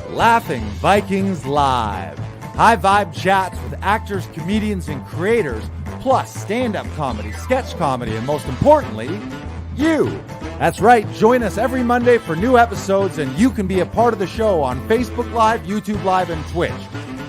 Laughing Vikings Live. High vibe chats with actors, comedians, and creators, plus stand-up comedy, sketch comedy, and most importantly, you. That's right, join us every Monday for new episodes, and you can be a part of the show on Facebook Live, YouTube Live, and Twitch.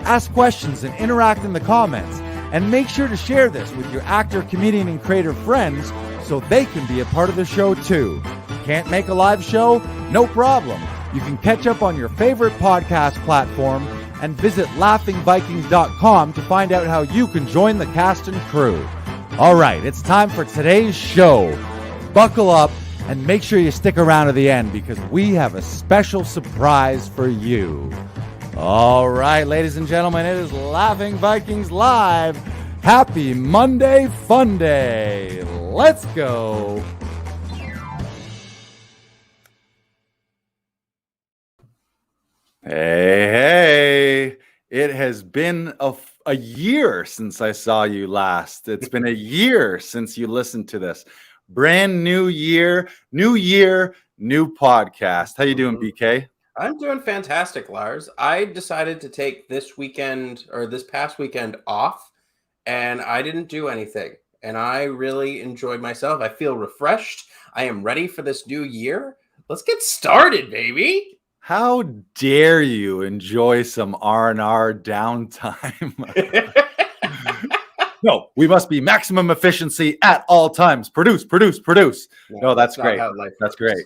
Ask questions and interact in the comments, and make sure to share this with your actor, comedian, and creator friends so they can be a part of the show too. Can't make a live show? No problem. You can catch up on your favorite podcast platform and visit laughingvikings.com to find out how you can join the cast and crew. All right, it's time for today's show. Buckle up and make sure you stick around to the end because we have a special surprise for you. All right, ladies and gentlemen, it is Laughing Vikings Live. Happy Monday Fun Day. Let's go. Hey, it has been a year since I saw you last. It's been a year since you listened to this. Brand new year, new podcast. How you doing, BK? I'm doing fantastic, Lars. I decided to take this past weekend off, and I didn't do anything. And I really enjoyed myself. I feel refreshed. I am ready for this new year. Let's get started, baby. How dare you enjoy some R&R downtime? No, we must be maximum efficiency at all times. Produce. No, that's great. That's great.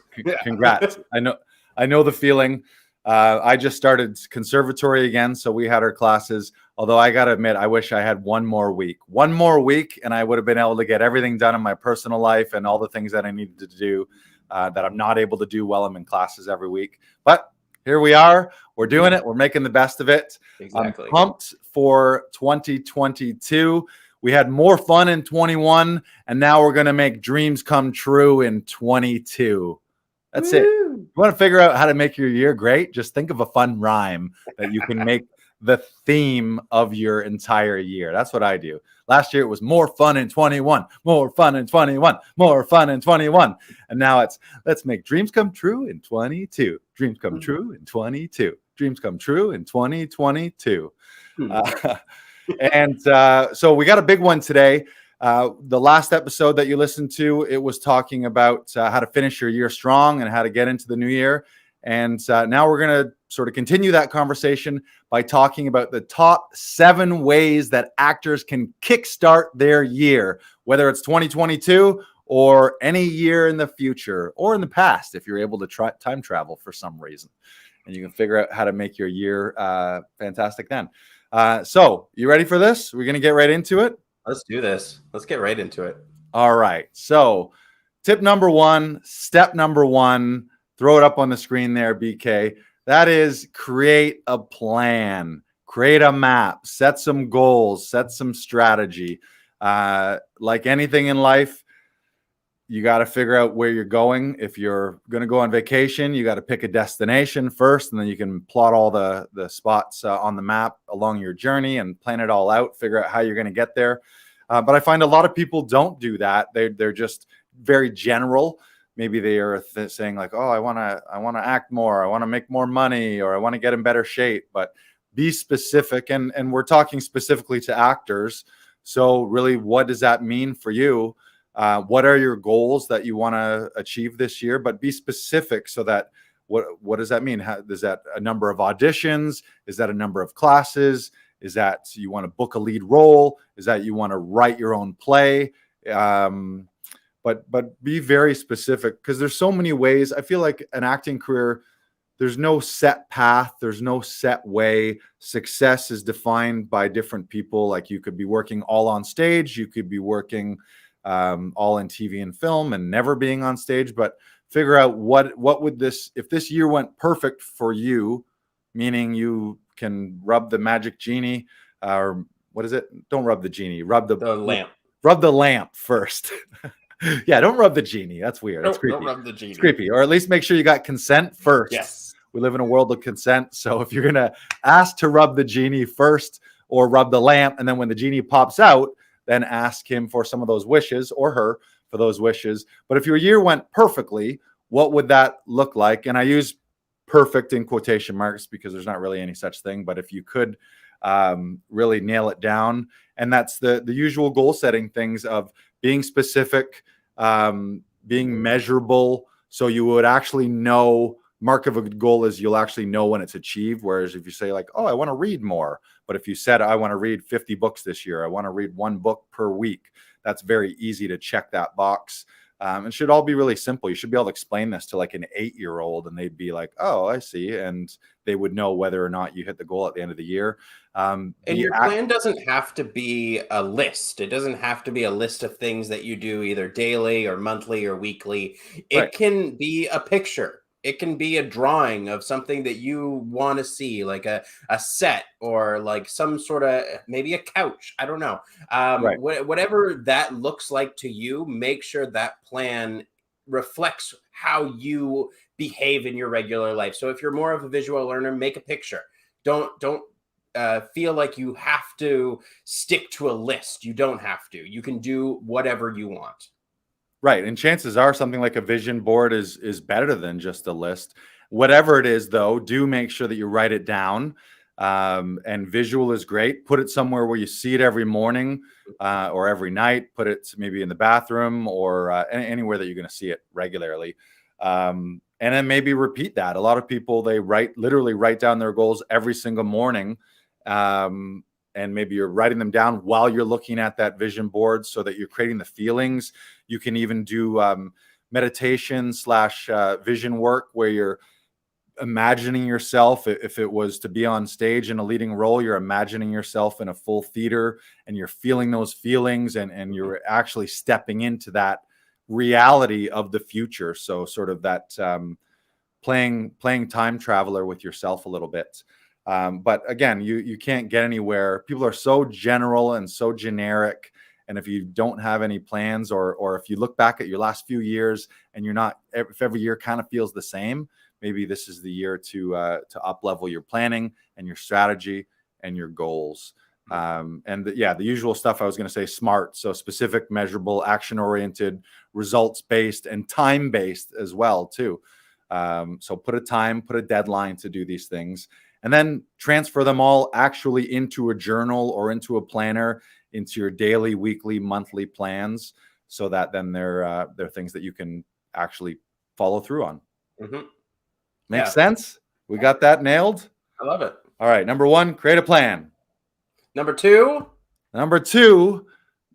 Congrats. I know the feeling. I just started conservatory again, so we had our classes. Although I got to admit, I wish I had one more week, and I would have been able to get everything done in my personal life and all the things that I needed to do that I'm not able to do while I'm in classes every week. But here we are. We're doing it. We're making the best of it. Exactly. I'm pumped for 2022. We had more fun in 21, and now we're going to make dreams come true in 22. That's it. You want to figure out how to make your year great? Just think of a fun rhyme that you can make the theme of your entire year. That's what I do. Last year it was more fun in 21, more fun in 21, more fun in 21. And now it's let's make dreams come true in 22. Dreams come true in 22. Dreams come true in 2022. So we got a big one today. The last episode that you listened to, it was talking about how to finish your year strong and how to get into the new year. And now we're going to sort of continue that conversation by talking about the top 7 ways that actors can kickstart their year, whether it's 2022 or any year in the future or in the past, if you're able to time travel for some reason. And you can figure out how to make your year fantastic then. So you ready for this? We're going to get right into it. Let's do this. Let's get right into it. All right. So step number one, throw it up on the screen there, BK. That is create a plan, create a map, set some goals, set some strategy. Like anything in life, you got to figure out where you're going. If you're going to go on vacation, you got to pick a destination first, and then you can plot all the spots on the map along your journey and plan it all out, figure out how you're going to get there. But I find a lot of people don't do that. They're just very general. Maybe they are saying like, oh, I want to act more. I want to make more money, or I want to get in better shape. But be specific. And we're talking specifically to actors. So really, what does that mean for you? What are your goals that you want to achieve this year? But be specific so that what does that mean? Is that a number of auditions? Is that a number of classes? Is that you want to book a lead role? Is that you want to write your own play? But be very specific, because there's so many ways. I feel like an acting career, there's no set path. There's no set way. Success is defined by different people. Like you could be working all on stage. You could be working all in TV and film and never being on stage. But figure out what would this, if this year went perfect for you, meaning you can rub the magic genie, or what is it? Don't rub the genie. Rub the lamp. Rub the lamp first. Yeah, don't rub the genie. That's weird. That's creepy. Don't rub the genie. It's creepy. Or at least make sure you got consent first. Yes. We live in a world of consent. So if you're going to ask to rub the genie first or rub the lamp, and then when the genie pops out, then ask him for some of those wishes, or her for those wishes. But if your year went perfectly, what would that look like? And I use perfect in quotation marks, because there's not really any such thing. But if you could really nail it down, and that's the usual goal setting things of being specific, being measurable, so you would actually know. Mark of a good goal is you'll actually know when it's achieved. Whereas if you say like, oh, I want to read more, but if you said I want to read 50 books this year, I want to read 1 book per week, that's very easy to check that box. It should all be really simple. You should be able to explain this to like an 8-year-old and they'd be like, oh, I see. And they would know whether or not you hit the goal at the end of the year. And your plan doesn't have to be a list. It doesn't have to be a list of things that you do either daily or monthly or weekly. It can be a picture. It can be a drawing of something that you want to see, like a set or like some sort of, maybe a couch. I don't know. Whatever that looks like to you, make sure that plan reflects how you behave in your regular life. So if you're more of a visual learner, make a picture. Don't feel like you have to stick to a list. You don't have to. You can do whatever you want. Right. And chances are something like a vision board is better than just a list. Whatever it is, though, do make sure that you write it down. And visual is great. Put it somewhere where you see it every morning or every night. Put it maybe in the bathroom or anywhere that you're going to see it regularly. And then maybe repeat that. A lot of people, they literally write down their goals every single morning. And maybe you're writing them down while you're looking at that vision board so that you're creating the feelings. You can even do meditation / vision work where you're imagining yourself. If it was to be on stage in a leading role, you're imagining yourself in a full theater and you're feeling those feelings and you're actually stepping into that reality of the future. So sort of that playing time traveler with yourself a little bit. But again, you can't get anywhere. People are so general and so generic. And if you don't have any plans or if you look back at your last few years and if every year kind of feels the same, maybe this is the year to up level your planning and your strategy and your goals. The usual stuff I was going to say, SMART. So specific, measurable, action-oriented, results-based, and time-based as well too. So put a deadline to do these things. And then transfer them all actually into a journal or into a planner, into your daily, weekly, monthly plans, so that then they're things that you can actually follow through on. Mm-hmm. Makes sense? We got that nailed? I love it. All right. Number 1, create a plan. Number 2,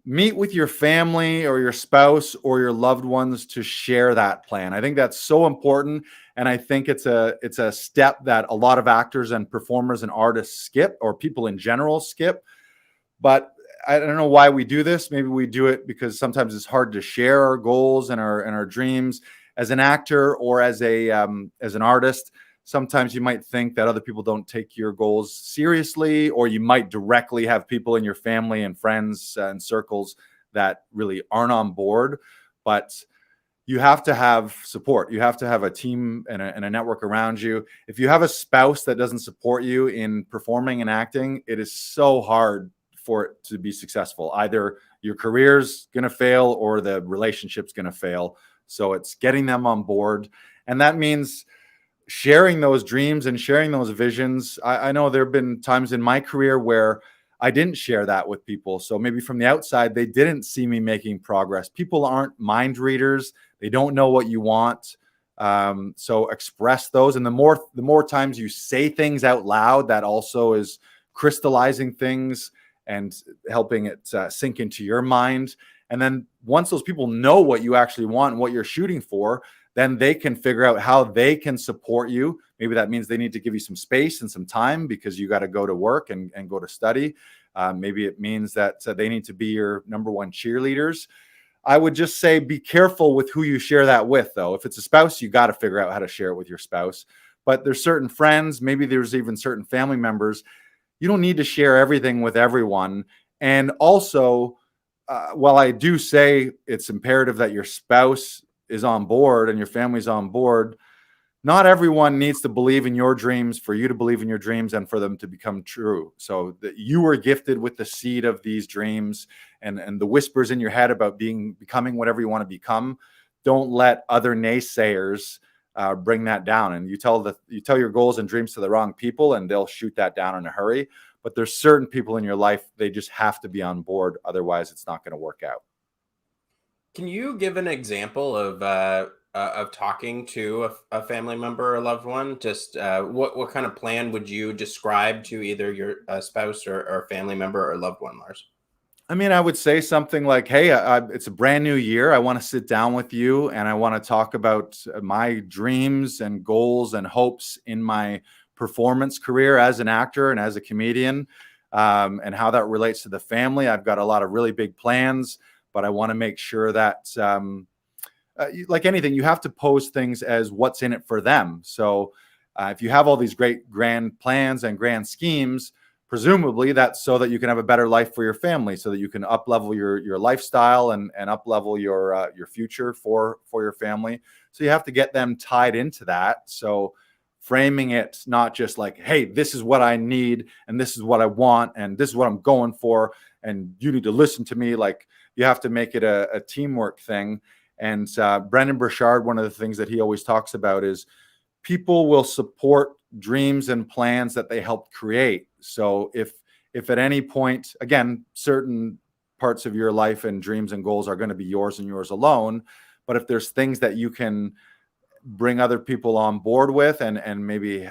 meet with your family or your spouse or your loved ones to share that plan. I think that's so important. And I think it's a step that a lot of actors and performers and artists skip, or people in general skip. But I don't know why we do this. Maybe we do it because sometimes it's hard to share our goals and our dreams. As an actor or as an artist, sometimes you might think that other people don't take your goals seriously, or you might directly have people in your family and friends and circles that really aren't on board. But you have to have support. You have to have a team and a network around you. If you have a spouse that doesn't support you in performing and acting, it is so hard for it to be successful. Either your career's going to fail or the relationship's going to fail. So it's getting them on board. And that means sharing those dreams and sharing those visions. I know there have been times in my career where I didn't share that with people. So maybe from the outside, they didn't see me making progress. People aren't mind readers. They don't know what you want. So express those. And the more times you say things out loud, that also is crystallizing things and helping it sink into your mind. And then once those people know what you actually want and what you're shooting for, then they can figure out how they can support you. Maybe that means they need to give you some space and some time because you got to go to work and go to study. Maybe it means that they need to be your number one cheerleaders. I would just say be careful with who you share that with, though. If it's a spouse, you got to figure out how to share it with your spouse. But there's certain friends, maybe there's even certain family members. You don't need to share everything with everyone. And also, while I do say it's imperative that your spouse is on board and your family's on board, not everyone needs to believe in your dreams for you to believe in your dreams and for them to become true. So that you were gifted with the seed of these dreams and the whispers in your head about becoming whatever you want to become. Don't let other naysayers bring that down. And you tell your goals and dreams to the wrong people, and they'll shoot that down in a hurry. But there's certain people in your life, they just have to be on board. Otherwise, it's not going to work out. Can you give an example of talking to a family member or a loved one? Just what kind of plan would you describe to either your spouse or family member or loved one, Lars? I mean, I would say something like, hey, it's a brand new year. I want to sit down with you and I want to talk about my dreams and goals and hopes in my performance career as an actor and as a comedian, and how that relates to the family. I've got a lot of really big plans, but I want to make sure that, like anything, you have to pose things as what's in it for them. So if you have all these great grand plans and grand schemes, presumably that's so that you can have a better life for your family, so that you can up level your lifestyle and up level your future for your family. So you have to get them tied into that. So framing it not just like, hey, this is what I need and this is what I want and this is what I'm going for and you need to listen to me. Like, you have to make it a teamwork thing. And Brendan Burchard, one of the things that he always talks about is people will support dreams and plans that they helped create. So if at any point, again, certain parts of your life and dreams and goals are going to be yours and yours alone, but if there's things that you can bring other people on board with and maybe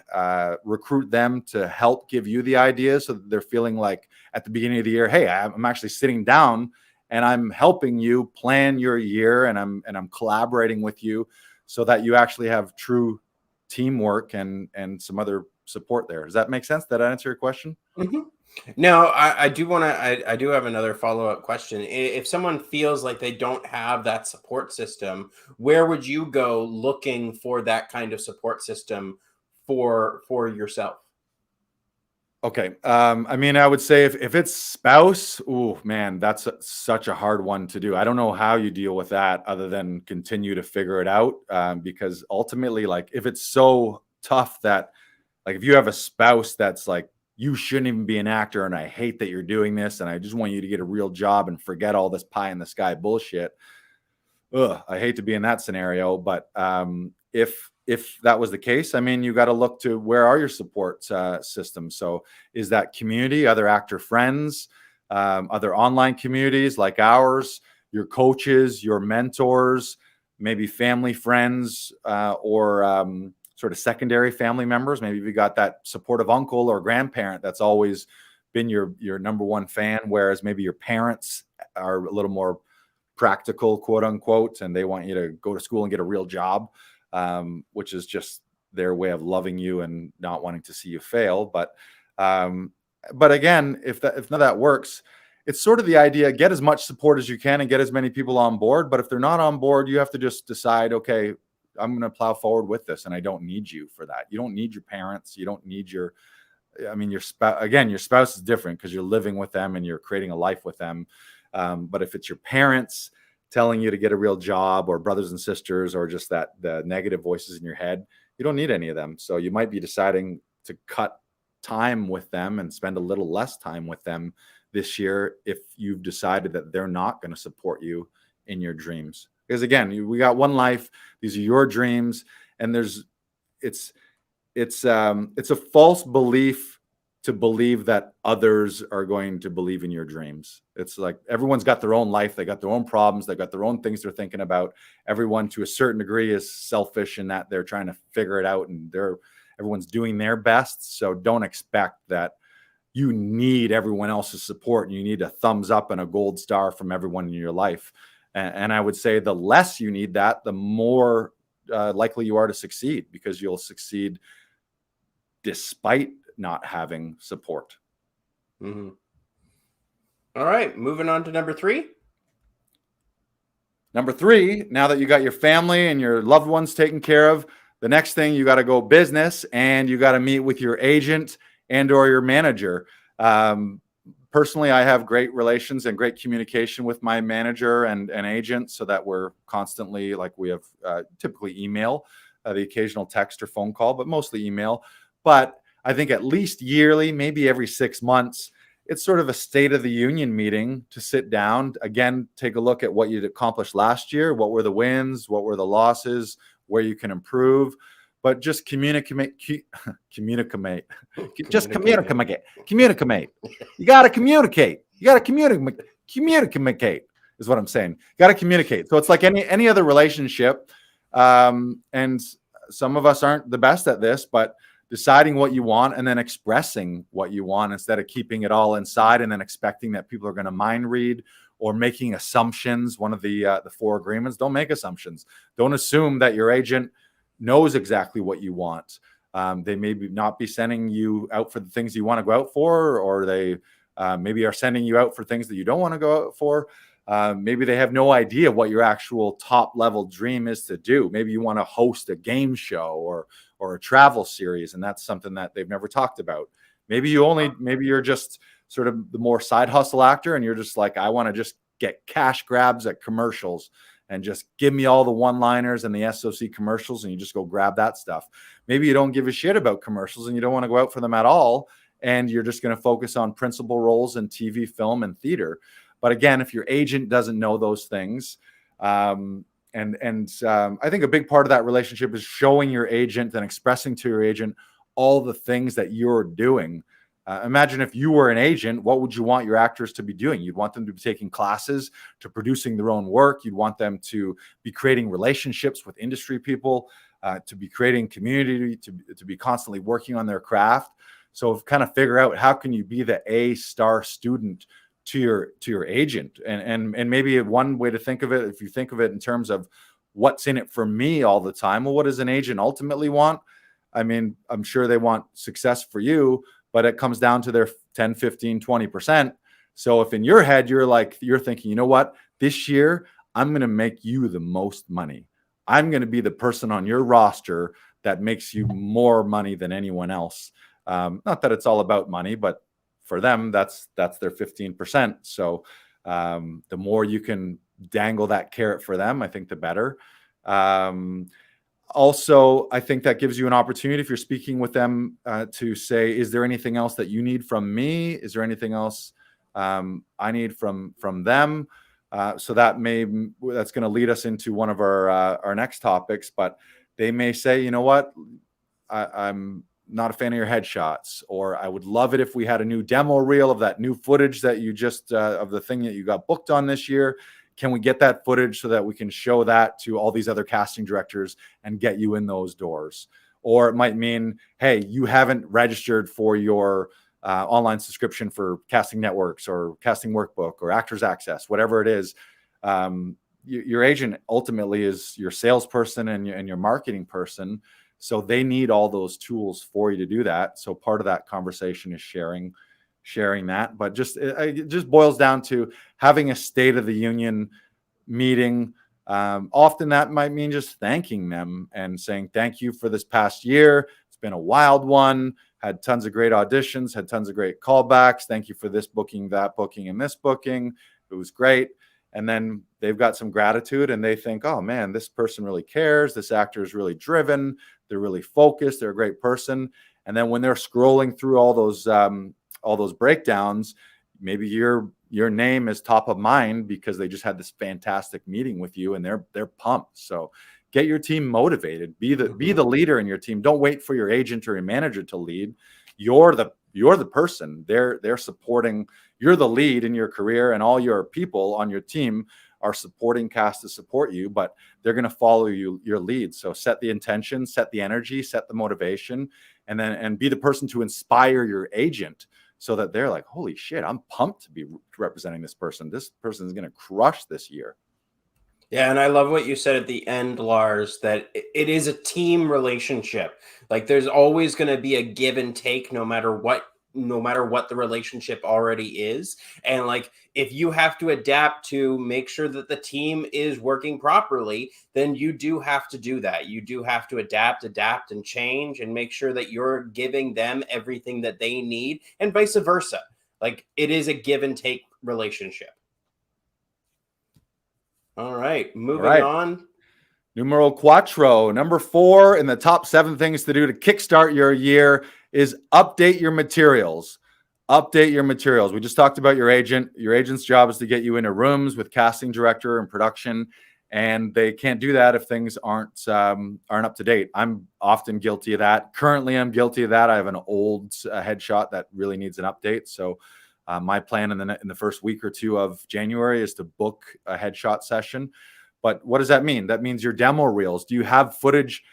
recruit them to help give you the ideas, so that they're feeling like at the beginning of the year, hey, I'm actually sitting down and I'm helping you plan your year and I'm collaborating with you, so that you actually have true teamwork and some other support there. Does that make sense? Did I answer your question? Mm-hmm. No, I do want to. I do have another follow-up question. If someone feels like they don't have that support system, where would you go looking for that kind of support system for yourself? Okay. I mean, I would say if it's spouse, oh man, that's such a hard one to do. I don't know how you deal with that other than continue to figure it out. Because ultimately, like, if it's so tough that, like, if you have a spouse that's like, you shouldn't even be an actor and I hate that you're doing this and I just want you to get a real job and forget all this pie in the sky bullshit. Ugh, I hate to be in that scenario, but if that was the case, I mean, you got to look to where are your support systems. So is that community, other actor friends, other online communities like ours, your coaches, your mentors, maybe family friends, or sort of secondary family members. Maybe you got that supportive uncle or grandparent that's always been your number one fan, whereas maybe your parents are a little more practical, quote unquote, and they want you to go to school and get a real job, which is just their way of loving you and not wanting to see you fail. But again, if none of that works, it's sort of the idea, get as much support as you can and get as many people on board. But if they're not on board, you have to just decide, okay, I'm going to plow forward with this and I don't need you for that. You don't need your parents. You don't need your spouse. Again, your spouse is different because you're living with them and you're creating a life with them. But if it's your parents telling you to get a real job, or brothers and sisters, or just the negative voices in your head, you don't need any of them. So you might be deciding to cut time with them and spend a little less time with them this year if you've decided that they're not going to support you in your dreams. Because again, we got one life. These are your dreams, and it's a false belief to believe that others are going to believe in your dreams. It's like everyone's got their own life. They got their own problems. They got their own things they're thinking about. Everyone, to a certain degree, is selfish in that they're trying to figure it out, and everyone's doing their best. So don't expect that you need everyone else's support and you need a thumbs up and a gold star from everyone in your life. And I would say the less you need that, the more likely you are to succeed, because you'll succeed despite not having support. Mm-hmm. All right, moving on to number 3. Number 3, now that you got your family and your loved ones taken care of, the next thing, you got to go business, and you got to meet with your agent and or your manager. Personally, I have great relations and great communication with my manager and agent, so that we're constantly, like, we have typically email, the occasional text or phone call, but mostly email. But I think at least yearly, maybe every 6 months, it's sort of a state of the union meeting to sit down, again, take a look at what you'd accomplished last year. What were the wins? What were the losses? where you can improve. But just communicate. Just communicate. You got to communicate. You got to communicate is what I'm saying. You got to communicate. So it's like any other relationship. And some of us aren't the best at this, but deciding what you want and then expressing what you want instead of keeping it all inside and then expecting that people are going to mind read or making assumptions. One of the 4 agreements: don't make assumptions. Don't assume that your agent knows exactly what you want. They may not be sending you out for the things you want to go out for, or they maybe are sending you out for things that you don't want to go out for. Maybe they have no idea what your actual top level dream is to do. Maybe you want to host a game show or a travel series, and that's something that they've never talked about. Maybe you're just sort of the more side hustle actor, and you're just like, I want to just get cash grabs at commercials and just give me all the one-liners and the SOC commercials, and you just go grab that stuff. Maybe you don't give a shit about commercials and you don't want to go out for them at all, and you're just going to focus on principal roles in TV, film, and theater. But again, if your agent doesn't know those things, I think a big part of that relationship is showing your agent and expressing to your agent all the things that you're doing. Imagine if you were an agent, what would you want your actors to be doing? You'd want them to be taking classes, to producing their own work. You'd want them to be creating relationships with industry people, to be creating community, to be constantly working on their craft. So kind of figure out, how can you be the A-star student to your agent? And maybe one way to think of it, if you think of it in terms of what's in it for me all the time, well, what does an agent ultimately want? I mean, I'm sure they want success for you, but it comes down to their 10, 15, 20%. So if in your head, you're thinking, you know what, this year, I'm going to make you the most money. I'm going to be the person on your roster that makes you more money than anyone else. Not that it's all about money, but for them, that's their 15%. So the more you can dangle that carrot for them, I think the better. Also, I think that gives you an opportunity, if you're speaking with them, to say, is there anything else that you need from me? Is there anything else I need from them? So that's going to lead us into one of our next topics. But they may say, you know what, I'm not a fan of your headshots, or I would love it if we had a new demo reel of that new footage that you just of the thing that you got booked on this year. Can we get that footage so that we can show that to all these other casting directors and get you in those doors? Or it might mean, hey, you haven't registered for your online subscription for casting networks or casting workbook or Actors Access, whatever it is. Your agent ultimately is your salesperson and your marketing person. So they need all those tools for you to do that. So part of that conversation is sharing that. But it just boils down to having a State of the Union meeting. Often that might mean just thanking them and saying, thank you for this past year. It's been a wild one. Had tons of great auditions, had tons of great callbacks. Thank you for this booking, that booking, and this booking. It was great. And then they've got some gratitude and they think, oh man, this person really cares. This actor is really driven. They're really focused. They're a great person. And then when they're scrolling through all those breakdowns, maybe your name is top of mind because they just had this fantastic meeting with you and they're pumped. So get your team motivated. Be the leader in your team. Don't wait for your agent or your manager to lead. You're the person. They're supporting. You're the lead in your career, and all your people on your team are supporting cast to support you, but they're going to follow your lead. So set the intention, set the energy, set the motivation, and be the person to inspire your agent so that they're like, holy shit, I'm pumped to be representing this person. This person is going to crush this year. Yeah, and I love what you said at the end, Lars, that it is a team relationship. Like there's always going to be a give and take no matter what the relationship already is. And like if you have to adapt to make sure that the team is working properly, then you do have to do that. You do have to adapt and change and make sure that you're giving them everything that they need and vice versa. Like it is a give and take relationship. All right, moving on. Numero cuatro, number 4 in the top 7 things to do to kickstart your year is update your materials. Update your materials. We just talked about your agent. Your agent's job is to get you into rooms with casting director and production and they can't do that if things aren't up to date. I'm often guilty of that. Currently, I'm guilty of that. I have an old headshot that really needs an update. So my plan in the first week or two of January is to book a headshot session. But what does that mean? That means your demo reels. Do you have footage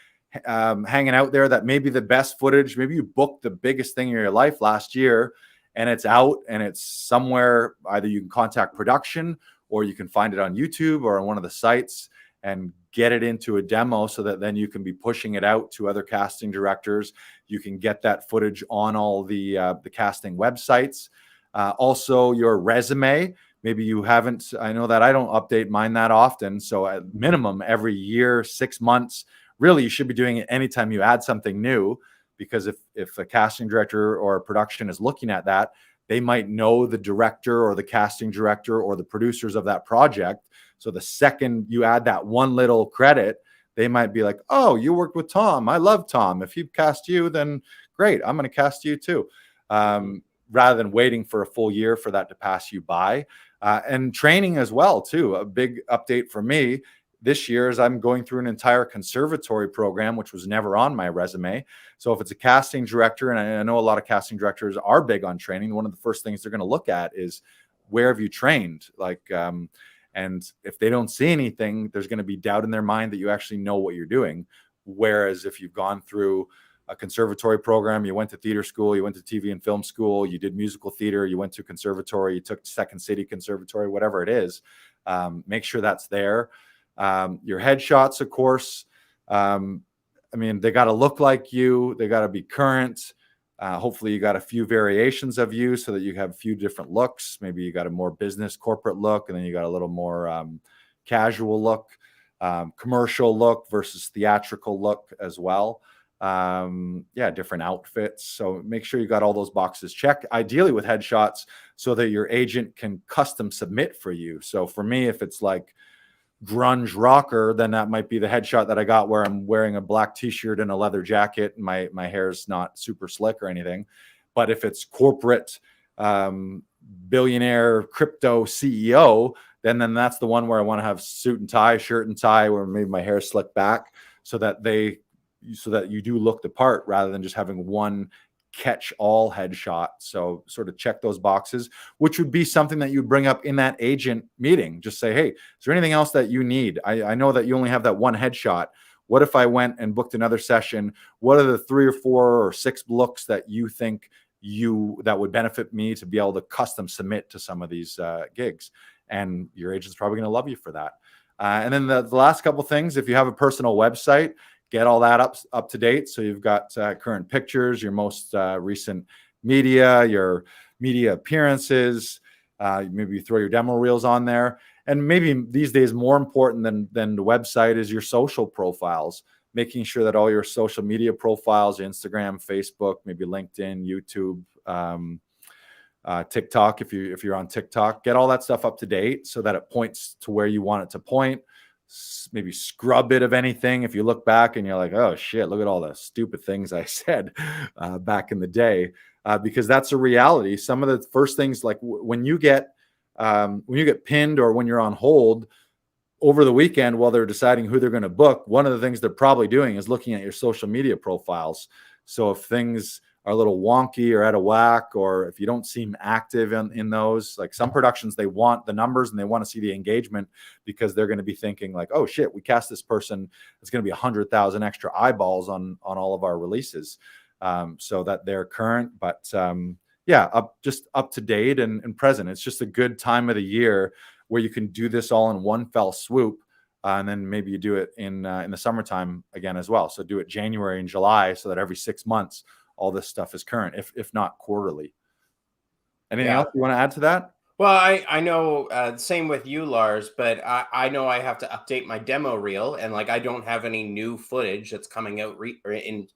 hanging out there that may be the best footage? Maybe you booked the biggest thing in your life last year and it's out and it's somewhere. Either you can contact production, or you can find it on YouTube or on one of the sites and get it into a demo so that then you can be pushing it out to other casting directors. You can get that footage on all the casting websites. Also, your resume. Maybe you haven't. I know that I don't update mine that often. So at minimum, every year, 6 months, really, you should be doing it anytime you add something new, because if a casting director or a production is looking at that, they might know the director or the casting director or the producers of that project. So the second you add that one little credit, they might be like, oh, you worked with Tom. I love Tom. If he cast you, then great. I'm going to cast you too. Rather than waiting for a full year for that to pass you by. And training as well too. A big update for me this year is I'm going through an entire conservatory program, which was never on my resume. So if it's a casting director, and I know a lot of casting directors are big on training, one of the first things they're going to look at is, where have you trained? And if they don't see anything, there's going to be doubt in their mind that you actually know what you're doing. Whereas if you've gone through a conservatory program, you went to theater school, you went to TV and film school, you did musical theater, you went to conservatory, you took Second City Conservatory, whatever it is, make sure that's there. Your headshots, of course, they got to look like you. They got to be current. Hopefully you got a few variations of you so that you have a few different looks. Maybe you got a more business corporate look, and then you got a little more casual look, commercial look versus theatrical look as well. Different outfits. So make sure you got all those boxes checked, ideally with headshots, so that your agent can custom submit for you. So for me, if it's like grunge rocker, then that might be the headshot that I got where I'm wearing a black t-shirt and a leather jacket and my hair's not super slick or anything. But if it's corporate, billionaire crypto CEO, then that's the one where I want to have suit and tie, shirt and tie, where maybe my hair slicked back so that you do look the part, rather than just having one catch-all headshot. So sort of check those boxes, which would be something that you bring up in that agent meeting. Just say, hey, is there anything else that you need? I know that you only have that one headshot. What if I went and booked another session? What are the 3 or 4 or 6 looks that you think that would benefit me to be able to custom submit to some of these gigs? And your agent's probably going to love you for that. And then the last couple things, if you have a personal website, get all that up to date. So you've got current pictures, your most recent media, your media appearances. Maybe you throw your demo reels on there. And maybe these days, more important than the website is your social profiles, making sure that all your social media profiles, Instagram, Facebook, maybe LinkedIn, YouTube, TikTok, if you're on TikTok, get all that stuff up to date so that it points to where you want it to point. Maybe scrub it of anything. If you look back and you're like, oh shit, look at all the stupid things I said back in the day, because that's a reality. Some of the first things, like when you get pinned or when you're on hold over the weekend while they're deciding who they're going to book, one of the things they're probably doing is looking at your social media profiles. So if things are a little wonky or out of whack, or if you don't seem active in those, like some productions, they want the numbers and they want to see the engagement, because they're going to be thinking like, oh shit, we cast this person, it's going to be 100,000 extra eyeballs on all of our releases, so that they're current, but up to date and present. It's just a good time of the year where you can do this all in one fell swoop. And then maybe you do it in the summertime again as well. So do it January and July, so that every 6 months, all this stuff is current, if not quarterly. Anything else you want to add to that? Well, I know, same with you, Lars, but I know I have to update my demo reel, and like I don't have any new footage that's coming out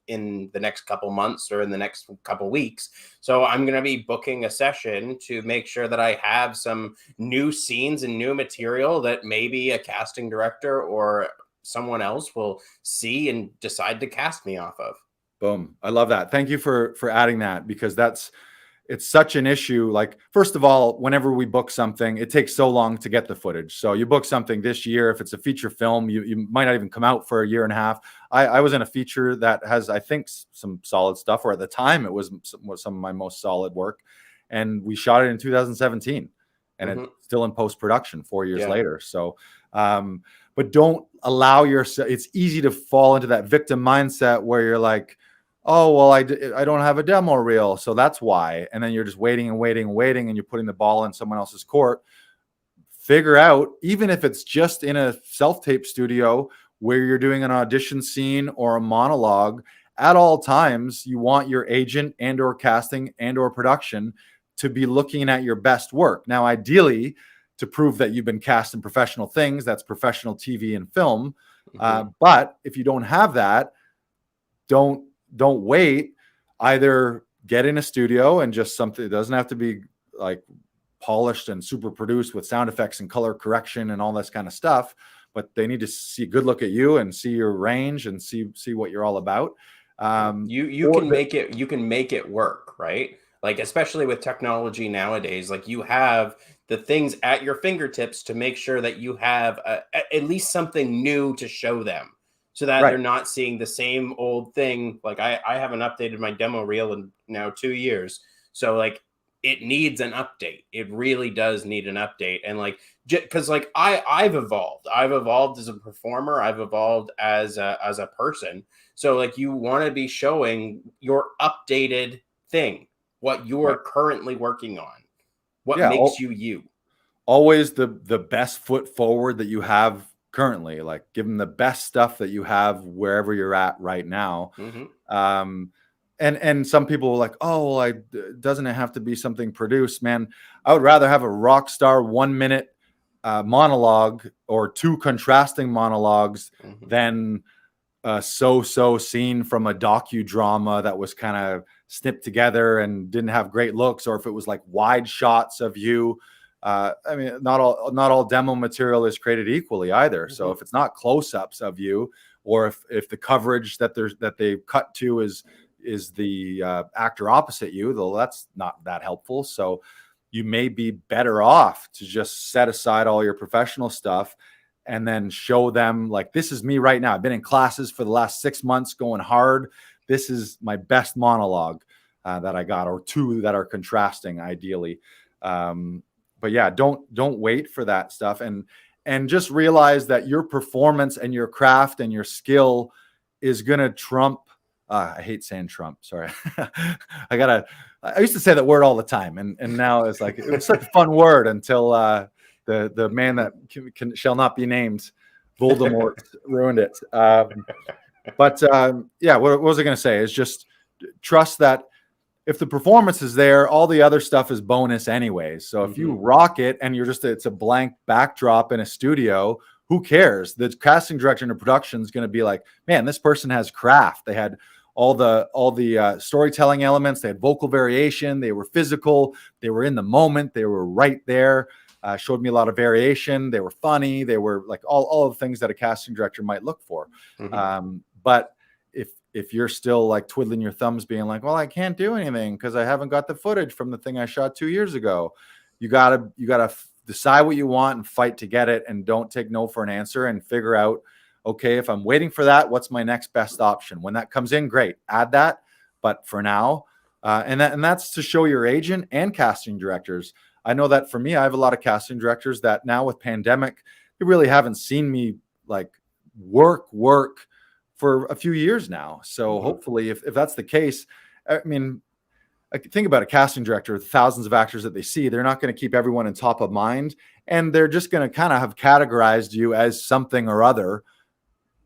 in the next couple months or in the next couple weeks. So I'm going to be booking a session to make sure that I have some new scenes and new material that maybe a casting director or someone else will see and decide to cast me off of. Boom. I love that. Thank you for adding that, because it's such an issue. Like, first of all, whenever we book something, it takes so long to get the footage. So you book something this year, if it's a feature film, you might not even come out for a year and a half. I was in a feature that has, I think, some solid stuff, or at the time it was some of my most solid work. And we shot it in 2017 and it's still in post-production 4 years later. So, but don't allow yourself, it's easy to fall into that victim mindset where you're like, oh, well, I don't have a demo reel, so that's why. And then you're just waiting and waiting and waiting, and you're putting the ball in someone else's court. Figure out, even if it's just in a self-tape studio where you're doing an audition scene or a monologue, at all times, you want your agent and or casting and or production to be looking at your best work. Now, ideally, to prove that you've been cast in professional things, that's professional TV and film. But if you don't have that, don't wait. Either get in a studio and just something, it doesn't have to be like polished and super produced with sound effects and color correction and all this kind of stuff, but they need to see a good look at you and see your range and see what you're all about. You can make it work, right? Like, especially with technology nowadays, like you have the things at your fingertips to make sure that you have at least something new to show them, so that they're not seeing the same old thing. Like I haven't updated my demo reel in now 2 years. So like it needs an update. It really does need an update. And like, because like I've evolved as a performer. I've evolved as a person. So like you want to be showing your updated thing, what you're currently working on, what makes you. Always the best foot forward that you have currently, like give them the best stuff that you have wherever you're at right now. And some people are like, oh, well, doesn't it have to be something produced? Man, I would rather have a rock star 1 minute monologue or 2 contrasting monologues than a so-so scene from a docudrama that was kind of snipped together and didn't have great looks, or if it was like wide shots of you. I mean, not all demo material is created equally either. So if it's not close-ups of you, or if the coverage that they cut to is the actor opposite you, though, that's not that helpful. So you may be better off to just set aside all your professional stuff and then show them, like, this is me right now. I've been in classes for the last 6 months going hard. This is my best monologue that I got, or 2 that are contrasting ideally. But yeah, don't wait for that stuff, and just realize that your performance and your craft and your skill is going to trump. I hate saying Trump. Sorry. I used to say that word all the time. And now it's like, it was such a fun word until the man that shall not be named, Voldemort, ruined it. But yeah, what was I going to say is just trust that if the performance is there, all the other stuff is bonus anyways. So if you rock it and it's a blank backdrop in a studio, who cares? The casting director and the production is going to be like, man, this person has craft. They had all the storytelling elements. They had vocal variation. They were physical. They were in the moment. They were right there. Showed me a lot of variation. They were funny. They were like all of the things that a casting director might look for. But if you're still like twiddling your thumbs being like, well, I can't do anything because I haven't got the footage from the thing I shot 2 years ago, you gotta decide what you want and fight to get it, and don't take no for an answer, and figure out, okay, if I'm waiting for that, what's my next best option? When that comes in, great, add that. But for now, and that's to show your agent and casting directors. I know that for me, I have a lot of casting directors that now with pandemic, they really haven't seen me like work for a few years now. So hopefully if that's the case, I mean, I think about a casting director, the thousands of actors that they see, they're not going to keep everyone in top of mind. And they're just going to kind of have categorized you as something or other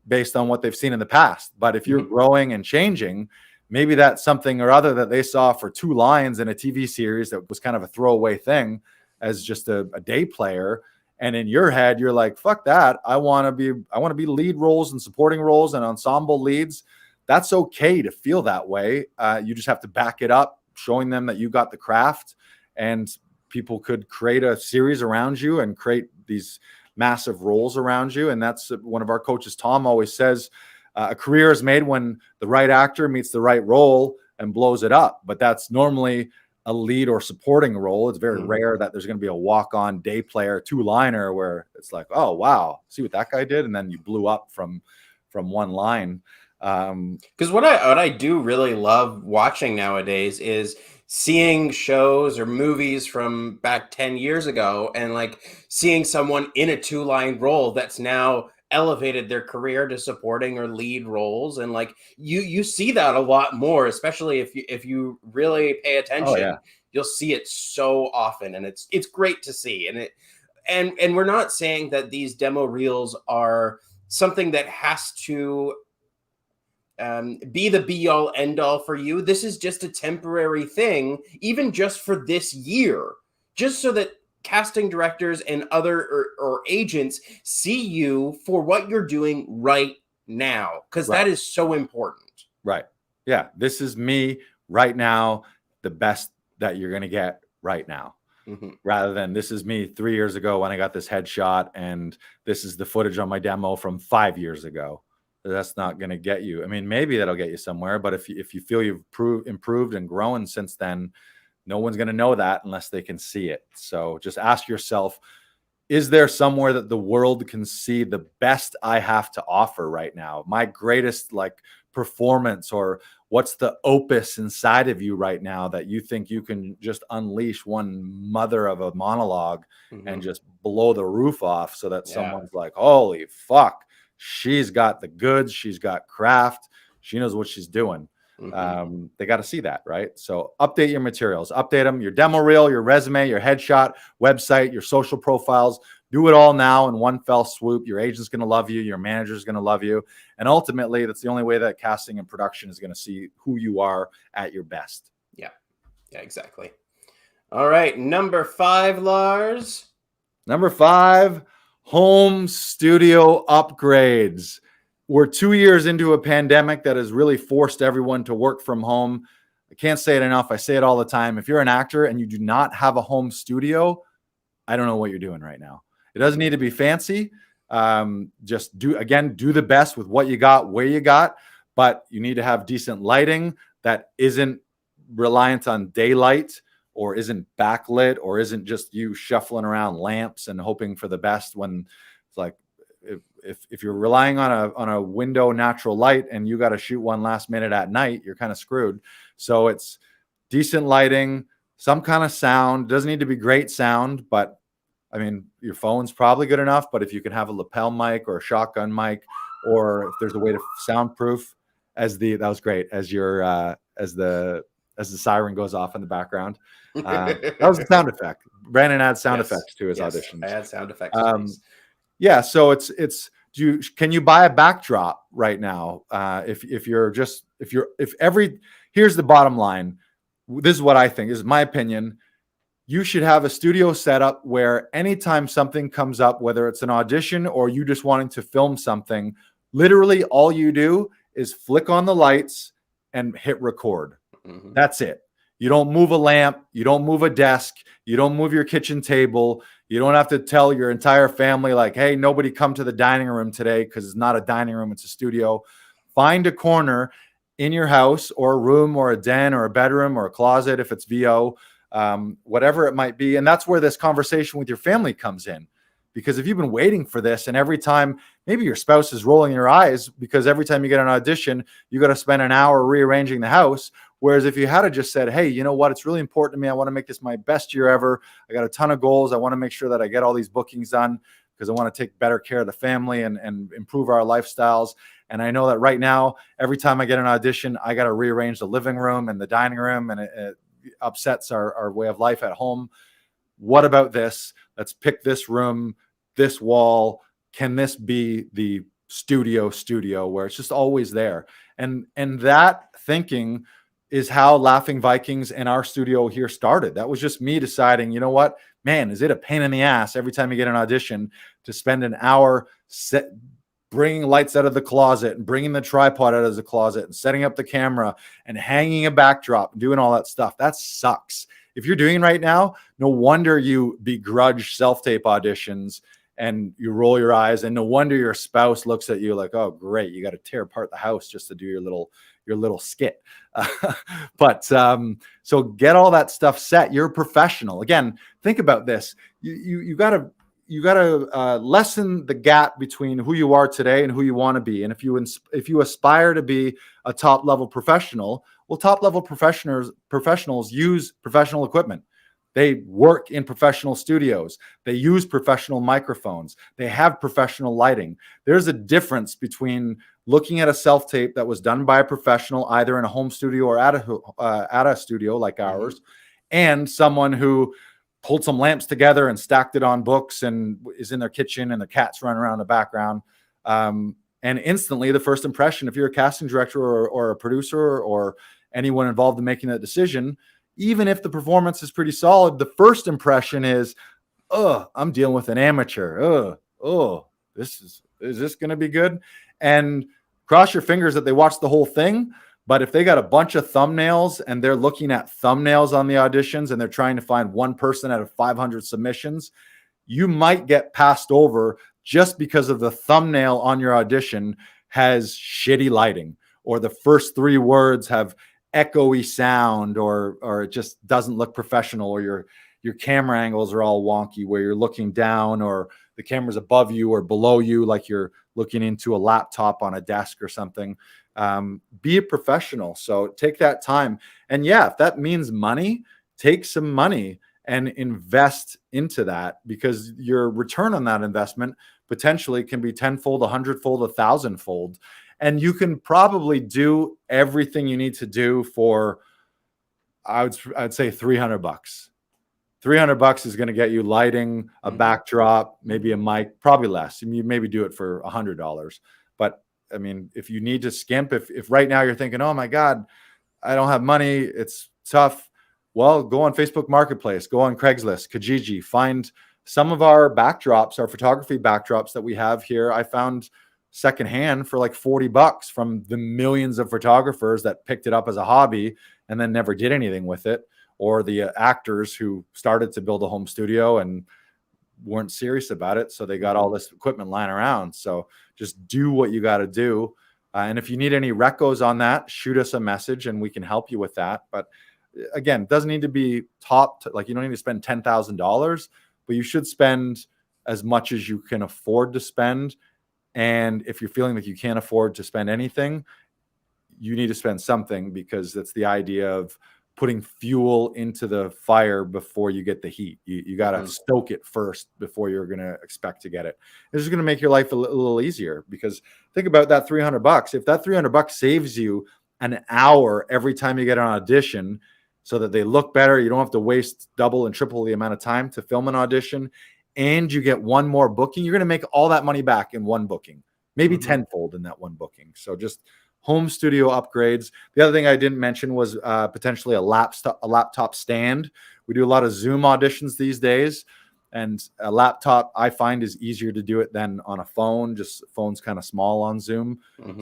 based on what they've seen in the past. But if you're growing and changing, maybe that's something or other that they saw for 2 lines in a TV series that was kind of a throwaway thing as just a day player. And in your head, you're like, fuck that. I want to be lead roles and supporting roles and ensemble leads. That's okay to feel that way. You just have to back it up, showing them that you got the craft, and people could create a series around you and create these massive roles around you. And that's one of our coaches, Tom, always says, a career is made when the right actor meets the right role and blows it up. But that's normally a lead or supporting role. It's very rare that there's going to be a walk-on day player, two-liner where it's like, oh wow, see what that guy did, and then you blew up from one line. Because what I do really love watching nowadays is seeing shows or movies from back 10 years ago and like seeing someone in a two-line role that's now elevated their career to supporting or lead roles. And like you see that a lot more, especially if you really pay attention. You'll see it so often, and it's great to see. And we're not saying that these demo reels are something that has to be the be all end all for you. This is just a temporary thing, even just for this year, just so that casting directors and other or agents see you for what you're doing right now, because that is so important. Right. Yeah. This is me right now, the best that you're going to get right now. Rather than this is me 3 years ago when I got this headshot, and this is the footage on my demo from 5 years ago. That's not going to get you. I mean, maybe that'll get you somewhere, but if you feel you've improved and grown since then, no one's going to know that unless they can see it. So just ask yourself, is there somewhere that the world can see the best I have to offer right now? My greatest like performance, or what's the opus inside of you right now that you think you can just unleash one mother of a monologue and just blow the roof off so that someone's like, holy fuck, she's got the goods, she's got craft, she knows what she's doing. They got to see that, right? So update your materials, update them, your demo reel, your resume, your headshot, website, your social profiles. Do it all now in one fell swoop. Your agent's going to love you. Your manager's going to love you. And ultimately, that's the only way that casting and production is going to see who you are at your best. Yeah, exactly. All right. Number 5, Lars. Number 5, home studio upgrades. We're 2 years into a pandemic that has really forced everyone to work from home. I can't say it enough. I say it all the time. If you're an actor and you do not have a home studio, I don't know what you're doing right now. It doesn't need to be fancy. Just do the best with what you got, where you got, but you need to have decent lighting that isn't reliant on daylight, or isn't backlit, or isn't just you shuffling around lamps and hoping for the best, when it's like, if you're relying on a window natural light and you got to shoot one last minute at night, you're kind of screwed. So it's decent lighting, some kind of sound. Doesn't need to be great sound, but I mean, your phone's probably good enough, but if you can have a lapel mic or a shotgun mic, or if there's a way to soundproof that was great, as the siren goes off in the background. That was a sound effect. Brandon adds sound effects to his auditions. I add sound effects. Yeah. So can you buy a backdrop right now? Here's the bottom line. This is what I think, this is my opinion. You should have a studio setup where anytime something comes up, whether it's an audition or you just wanting to film something, literally all you do is flick on the lights and hit record. That's it. You don't move a lamp. You don't move a desk. You don't move your kitchen table. You don't have to tell your entire family like, hey, nobody come to the dining room today, because it's not a dining room, it's a studio. Find a corner in your house, or a room, or a den, or a bedroom, or a closet if it's VO, whatever it might be. And that's where this conversation with your family comes in. Because if you've been waiting for this, and every time maybe your spouse is rolling your eyes because every time you get an audition, you got to spend an hour rearranging the house. Whereas if you had just said, hey, you know what, it's really important to me. I want to make this my best year ever. I got a ton of goals. I want to make sure that I get all these bookings done because I want to take better care of the family and improve our lifestyles. And I know that right now, every time I get an audition, I got to rearrange the living room and the dining room, and it upsets our way of life at home. What about this? Let's pick this room, this wall. Can this be the studio where it's just always there? And that thinking is how Laughing Vikings and our studio here started. That was just me deciding, you know what, man, is it a pain in the ass every time you get an audition to spend an hour bringing lights out of the closet and bringing the tripod out of the closet and setting up the camera and hanging a backdrop and doing all that stuff. That sucks. If you're doing right now, no wonder you begrudge self-tape auditions and you roll your eyes, and no wonder your spouse looks at you like, oh, great, you got to tear apart the house just to do your little your little skit. But so get all that stuff set. You're a professional. Again, think about this. You gotta lessen the gap between who you are today and who you want to be. And if you aspire to be a top level professional, well, top level professionals use professional equipment. They work in professional studios. They use professional microphones. They have professional lighting. There's a difference between looking at a self-tape that was done by a professional, either in a home studio or at a studio like ours, and someone who pulled some lamps together and stacked it on books and is in their kitchen and the cat's running around in the background. And instantly, the first impression, if you're a casting director or a producer or anyone involved in making that decision, even if the performance is pretty solid, the first impression is, I'm dealing with an amateur. Is this going to be good? And cross your fingers that they watch the whole thing. But if they got a bunch of thumbnails and they're looking at thumbnails on the auditions and they're trying to find one person out of 500 submissions, you might get passed over just because of the thumbnail on your audition has shitty lighting, or the first 3 words have echoey sound, or it just doesn't look professional, or your camera angles are all wonky where you're looking down, or the camera's above you or below you like you're looking into a laptop on a desk or something. Be a professional. So take that time. And yeah, if that means money, take some money and invest into that, because your return on that investment potentially can be 10-fold, 100-fold, 1,000-fold. And you can probably do everything you need to do for, I'd say $300. $300 is going to get you lighting, a backdrop, maybe a mic, probably less. You maybe do it for $100. But I mean, if you need to skimp, if right now you're thinking, oh my God, I don't have money, it's tough. Well, go on Facebook Marketplace, go on Craigslist, Kijiji, find some of our backdrops, our photography backdrops that we have here. I found secondhand for like $40 from the millions of photographers that picked it up as a hobby and then never did anything with it, or the actors who started to build a home studio and weren't serious about it, so they got all this equipment lying around. So just do what you got to do, and if you need any recos on that, shoot us a message and we can help you with that. But again, it doesn't need to be like you don't need to spend $10,000, but you should spend as much as you can afford to spend. And if you're feeling like you can't afford to spend anything, you need to spend something, because that's the idea of putting fuel into the fire before you get the heat. You got to stoke it first before you're going to expect to get it. This is going to make your life a little easier, because think about that $300. If that $300 saves you an hour every time you get an audition so that they look better, you don't have to waste double and triple the amount of time to film an audition, and you get one more booking, you're going to make all that money back in one booking, maybe tenfold in that one booking. So just home studio upgrades. The other thing I didn't mention was potentially a laptop stand. We do a lot of Zoom auditions these days, and a laptop I find is easier to do it than on a phone. Just phone's kind of small on Zoom.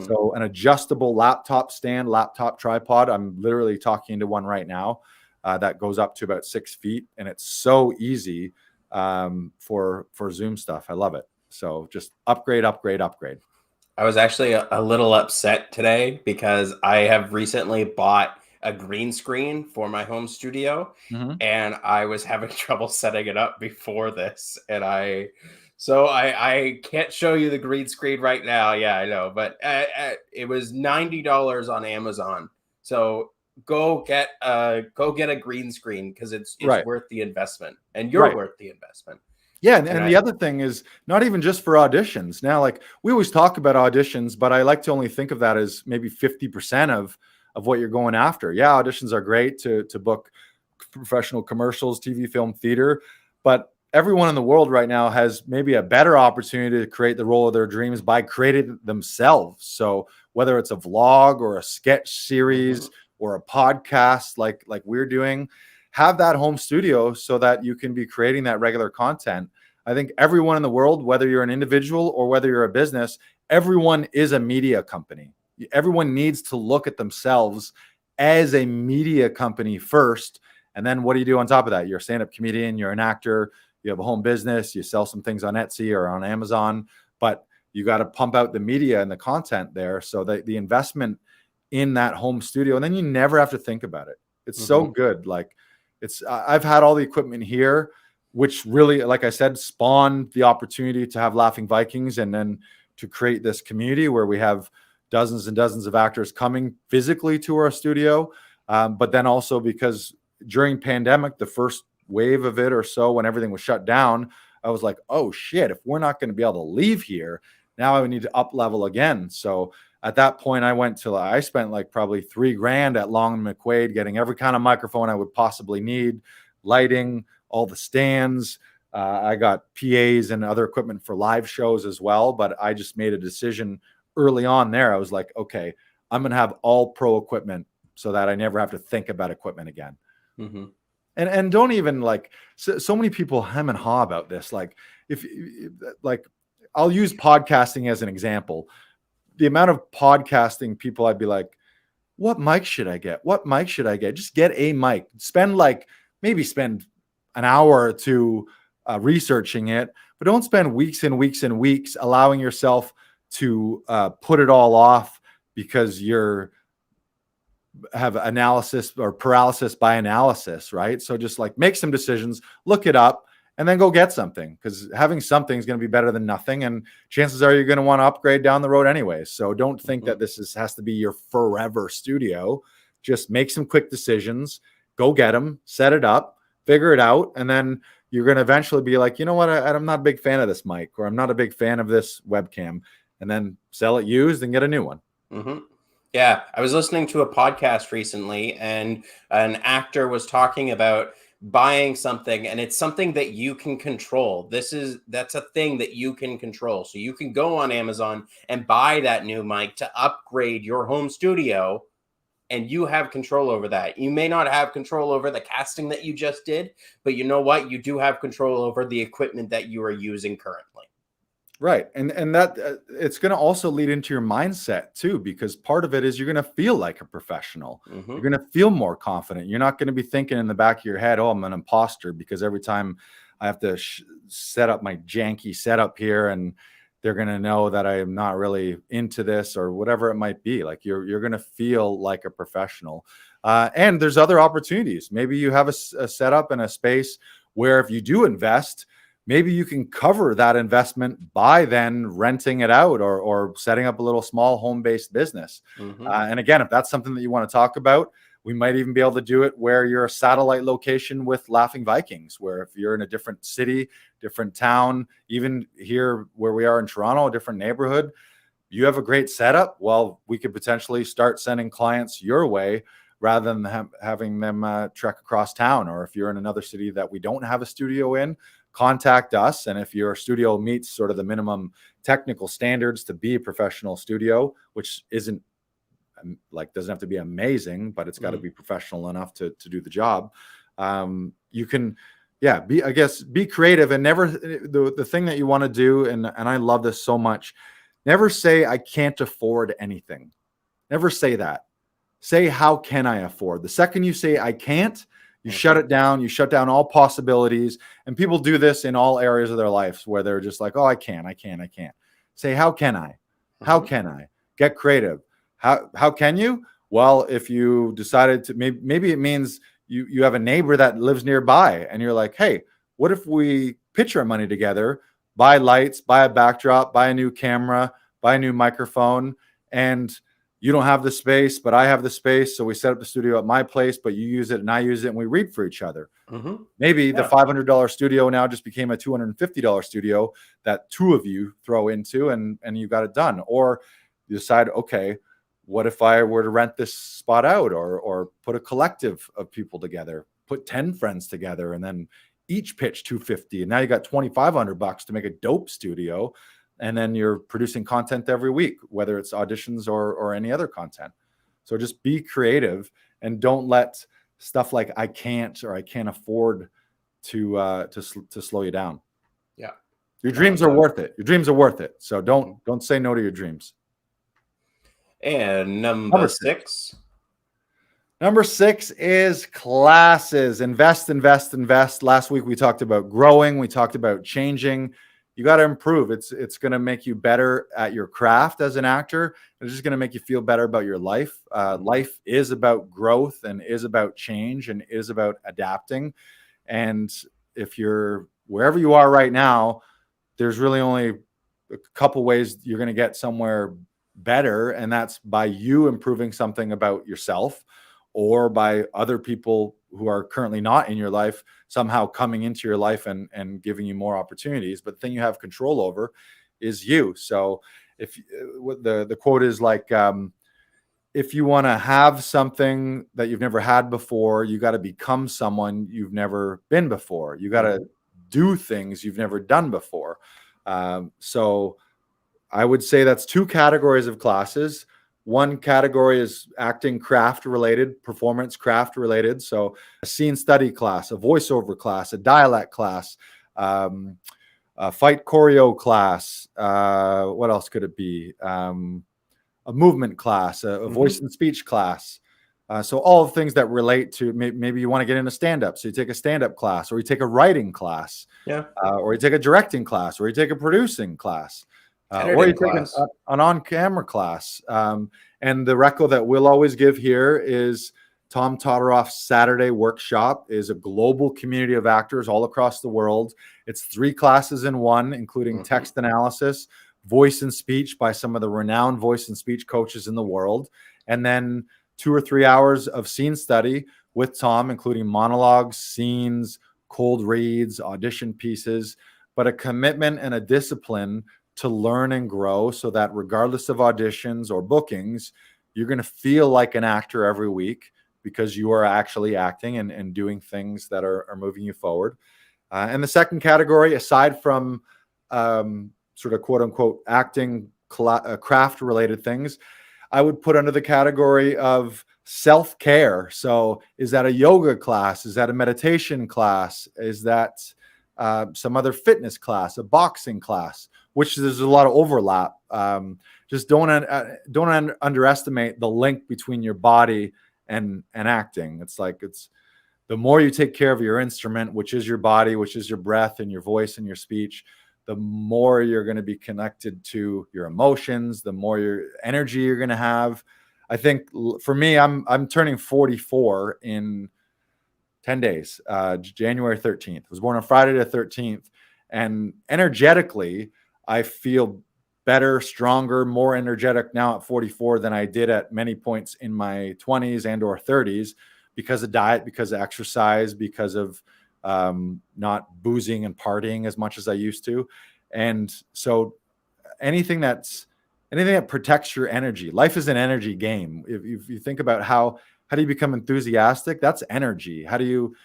So an adjustable laptop stand, laptop tripod. I'm literally talking to one right now that goes up to about 6 feet, and it's so easy for Zoom stuff. I love it. So just upgrade. I was actually a little upset today because I have recently bought a green screen for my home studio, and I was having trouble setting it up before this. And I can't show you the green screen right now. Yeah, I know, but it was $90 on Amazon. So go get a green screen, because it's worth the investment, and you're worth the investment. Yeah, and the other thing is not even just for auditions. Now, like, we always talk about auditions, but I like to only think of that as maybe 50% of what you're going after. Yeah, auditions are great to book professional commercials, TV, film, theater, but everyone in the world right now has maybe a better opportunity to create the role of their dreams by creating it themselves. So whether it's a vlog or a sketch series or a podcast like we're doing, have that home studio so that you can be creating that regular content. I think everyone in the world, whether you're an individual or whether you're a business, everyone is a media company. Everyone needs to look at themselves as a media company first. And then what do you do on top of that? You're a stand-up comedian, you're an actor, you have a home business, you sell some things on Etsy or on Amazon, but you got to pump out the media and the content there, so that the investment in that home studio, and then you never have to think about it. It's so good. Like I've had all the equipment here, which really, like I said, spawned the opportunity to have Laughing Vikings, and then to create this community where we have dozens and dozens of actors coming physically to our studio. But then also because during pandemic, the first wave of it or so, when everything was shut down, I was like, oh shit, if we're not going to be able to leave here, now I would need to up level again. So at that point, I spent like probably $3,000 at Long and McQuaid, getting every kind of microphone I would possibly need, lighting, all the stands. I got PAs and other equipment for live shows as well. But I just made a decision early on there. I was like, okay, I'm going to have all pro equipment so that I never have to think about equipment again. And don't even like, so many people hem and haw about this. Like I'll use podcasting as an example. The amount of podcasting people, I'd be like, what mic should I get? What mic should I get? Just get a mic. Maybe spend an hour or two researching it, but don't spend weeks and weeks and weeks allowing yourself to put it all off because have analysis or paralysis by analysis, right? So just like make some decisions, look it up, and then go get something, because having something is going to be better than nothing. And chances are you're going to want to upgrade down the road anyway. So don't think that this has to be your forever studio. Just make some quick decisions, go get them, set it up, figure it out. And then you're going to eventually be like, you know what? I'm not a big fan of this mic, or I'm not a big fan of this webcam, and then sell it used and get a new one. Yeah. I was listening to a podcast recently, and an actor was talking about buying something, and it's something that you can control. That's a thing that you can control. So you can go on Amazon and buy that new mic to upgrade your home studio, and you have control over that. You may not have control over the casting that you just did, but you know what? You do have control over the equipment that you are using currently. Right. And that it's going to also lead into your mindset too, because part of it is you're going to feel like a professional. You're going to feel more confident. You're not going to be thinking in the back of your head, oh, I'm an imposter because every time I have to set up my janky setup here, and they're going to know that I am not really into this, or whatever it might be. Like you're going to feel like a professional. And there's other opportunities. Maybe you have a setup in a space where if you do invest, maybe you can cover that investment by then renting it out, or setting up a little small home-based business. And again, if that's something that you want to talk about, we might even be able to do it where you're a satellite location with Laughing Vikings, where if you're in a different city, different town, even here where we are in Toronto, a different neighborhood, you have a great setup. Well, we could potentially start sending clients your way rather than having them trek across town. Or if you're in another city that we don't have a studio in, contact us. And if your studio meets sort of the minimum technical standards to be a professional studio, which isn't doesn't have to be amazing, but it's got to be professional enough to do the job. You can, be creative, and never, the thing that you want to do. And I love this so much. Never say, I can't afford anything. Never say that. Say, how can I afford? The second you say, I can't, you shut it down. You shut down all possibilities. And people do this in all areas of their lives, where they're just like, oh, I can't. Say, how can I? How can I? Get creative. How can you? Well, if you decided to, maybe it means you have a neighbor that lives nearby, and you're like, hey, what if we pitch our money together, buy lights, buy a backdrop, buy a new camera, buy a new microphone, and you don't have the space, but I have the space. So we set up the studio at my place, but you use it and I use it, and we read for each other. Maybe the $500 studio now just became a $250 studio that two of you throw into, and you got it done. Or you decide, okay, what if I were to rent this spot out, or put a collective of people together, put 10 friends together, and then each pitch $250, and now you got $2,500 to make a dope studio. And then you're producing content every week, whether it's auditions or any other content. So just be creative, and don't let stuff like I can't or I can't afford to slow you down. Yeah. Your dreams are worth it. Your dreams are worth it. So don't say no to your dreams. And number six. Number 6 is classes. Invest. Last week we talked about growing. We talked about changing. you got to improve. It's going to make you better at your craft as an actor. It's just going to make you feel better about your life. Life is about growth and is about change and is about adapting. And if you're wherever you are right now, there's really only a couple ways you're going to get somewhere better, and that's by you improving something about yourself, or by other people who are currently not in your life somehow coming into your life and giving you more opportunities. But the thing you have control over is you. So if the quote is like, if you want to have something that you've never had before, you got to become someone you've never been before. You got to do things you've never done before. So I would say that's two categories of classes. One category is acting craft related, performance craft related. So a scene study class, a voiceover class, a dialect class, a fight choreo class. What else could it be? A movement class, a voice and speech class. So all of things that relate to maybe you want to get into stand-up. So you take a stand-up class, or you take a writing class, or you take a directing class, or you take a producing class. Or you take an on-camera class. And the reco that we'll always give here is Tom Todoroff's Saturday Workshop is a global community of actors all across the world. It's 3 classes in one, including text analysis, voice and speech by some of the renowned voice and speech coaches in the world, and then 2 or 3 hours of scene study with Tom, including monologues, scenes, cold reads, audition pieces, but a commitment and a discipline to learn and grow, so that regardless of auditions or bookings, you're going to feel like an actor every week, because you are actually acting and doing things that are moving you forward. And the second category, aside from sort of quote unquote acting craft related things, I would put under the category of self-care. So is that a yoga class? Is that a meditation class? Is that some other fitness class, a boxing class, which there's a lot of overlap. Just don't underestimate the link between your body and acting. It's the more you take care of your instrument, which is your body, which is your breath and your voice and your speech, the more you're going to be connected to your emotions, the more your energy you're going to have. I think for me, I'm turning 44 in 10 days, January 13th. I was born on Friday the 13th. And energetically, I feel better, stronger, more energetic now at 44 than I did at many points in my 20s and or 30s, because of diet, because of exercise, because of not boozing and partying as much as I used to. And so anything that protects your energy. Life is an energy game. If you think about how do you become enthusiastic? That's energy. How do you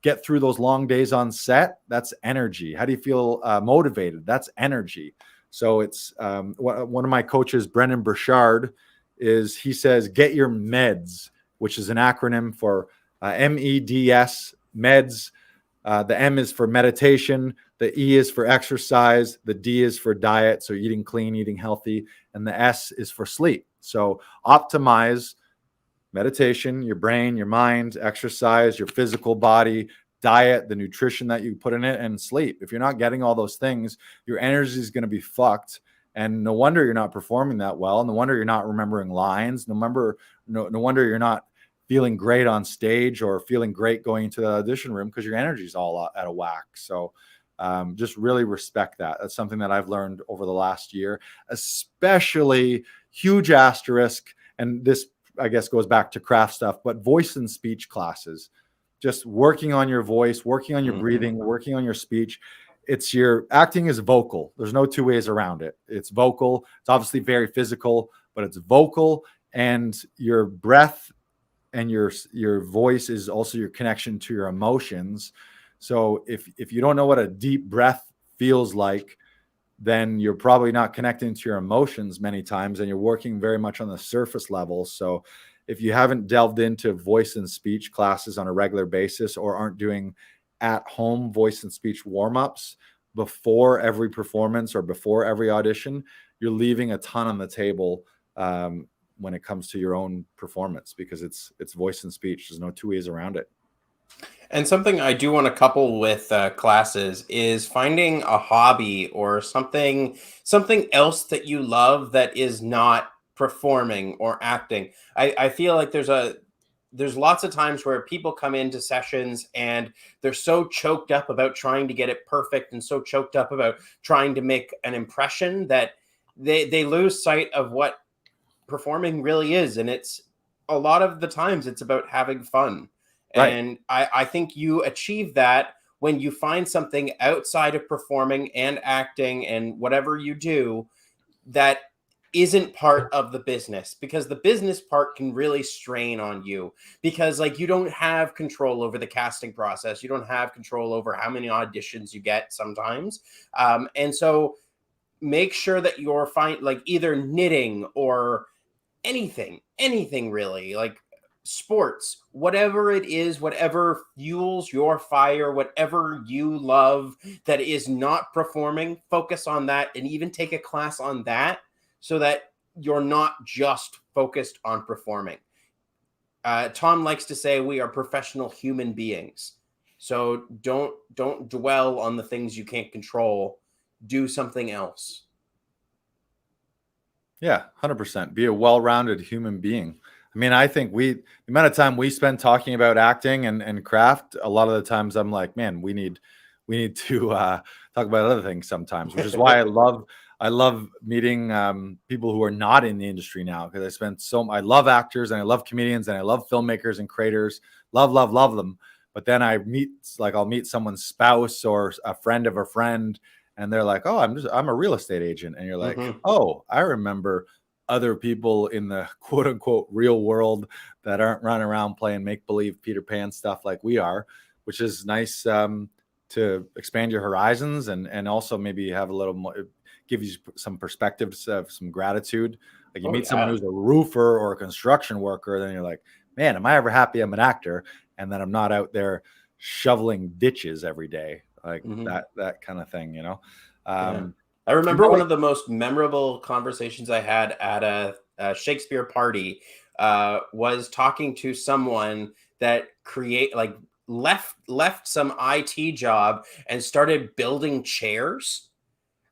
get through those long days on set? That's energy. How do you feel motivated? That's energy. So it's one of my coaches, Brendan Burchard, he says, get your meds, which is an acronym for MEDS, meds. The M is for meditation. The E is for exercise. The D is for diet. So eating clean, eating healthy. And the S is for sleep. So optimize meditation, your brain, your mind, exercise, your physical body, diet, the nutrition that you put in it, and sleep. If you're not getting all those things, your energy is going to be fucked. And no wonder you're not performing that well. No wonder you're not remembering lines. No wonder you're not feeling great on stage or feeling great going into the audition room, because your energy is all out of whack. So just really respect that. That's something that I've learned over the last year, especially huge asterisk. And this, I guess, goes back to craft stuff, but voice and speech classes, just working on your voice, working on your breathing, working on your speech. It's your acting is vocal. There's no two ways around it. It's vocal. It's obviously very physical, but it's vocal, and your breath and your voice is also your connection to your emotions. So if you don't know what a deep breath feels like, then you're probably not connecting to your emotions many times, and you're working very much on the surface level. So if you haven't delved into voice and speech classes on a regular basis, or aren't doing at-home voice and speech warm-ups before every performance or before every audition, you're leaving a ton on the table when it comes to your own performance, because it's voice and speech. There's no two ways around it. And something I do want to couple with classes is finding a hobby or something else that you love that is not performing or acting. I feel like there's lots of times where people come into sessions and they're so choked up about trying to get it perfect and so choked up about trying to make an impression that they lose sight of what performing really is. And it's a lot of the times it's about having fun. Right. And I think you achieve that when you find something outside of performing and acting and whatever you do that isn't part of the business, because the business part can really strain on you, because like you don't have control over the casting process, you don't have control over how many auditions you get sometimes, and so make sure that you're like either knitting or anything really, like sports, whatever it is, whatever fuels your fire, whatever you love that is not performing, focus on that and even take a class on that so that you're not just focused on performing. Tom likes to say we are professional human beings. So don't dwell on the things you can't control. Do something else. Yeah, 100%. Be a well-rounded human being. I mean, I think the amount of time we spend talking about acting and craft, a lot of the times I'm like, man, we need to talk about other things sometimes, which is why I love meeting people who are not in the industry now, because I love actors and I love comedians and I love filmmakers and creators, love them. But then I'll meet someone's spouse or a friend of a friend, and they're like, oh, I'm a real estate agent. And you're like, oh, I remember other people in the quote unquote real world that aren't running around playing make-believe Peter Pan stuff like we are, which is nice to expand your horizons and also maybe have a little more, give you some perspectives of some gratitude. Like you meet someone who's a roofer or a construction worker, then you're like, man, am I ever happy I'm an actor and that I'm not out there shoveling ditches every day, like that kind of thing, you know? I remember one of the most memorable conversations I had at a Shakespeare party was talking to someone that left some IT job and started building chairs.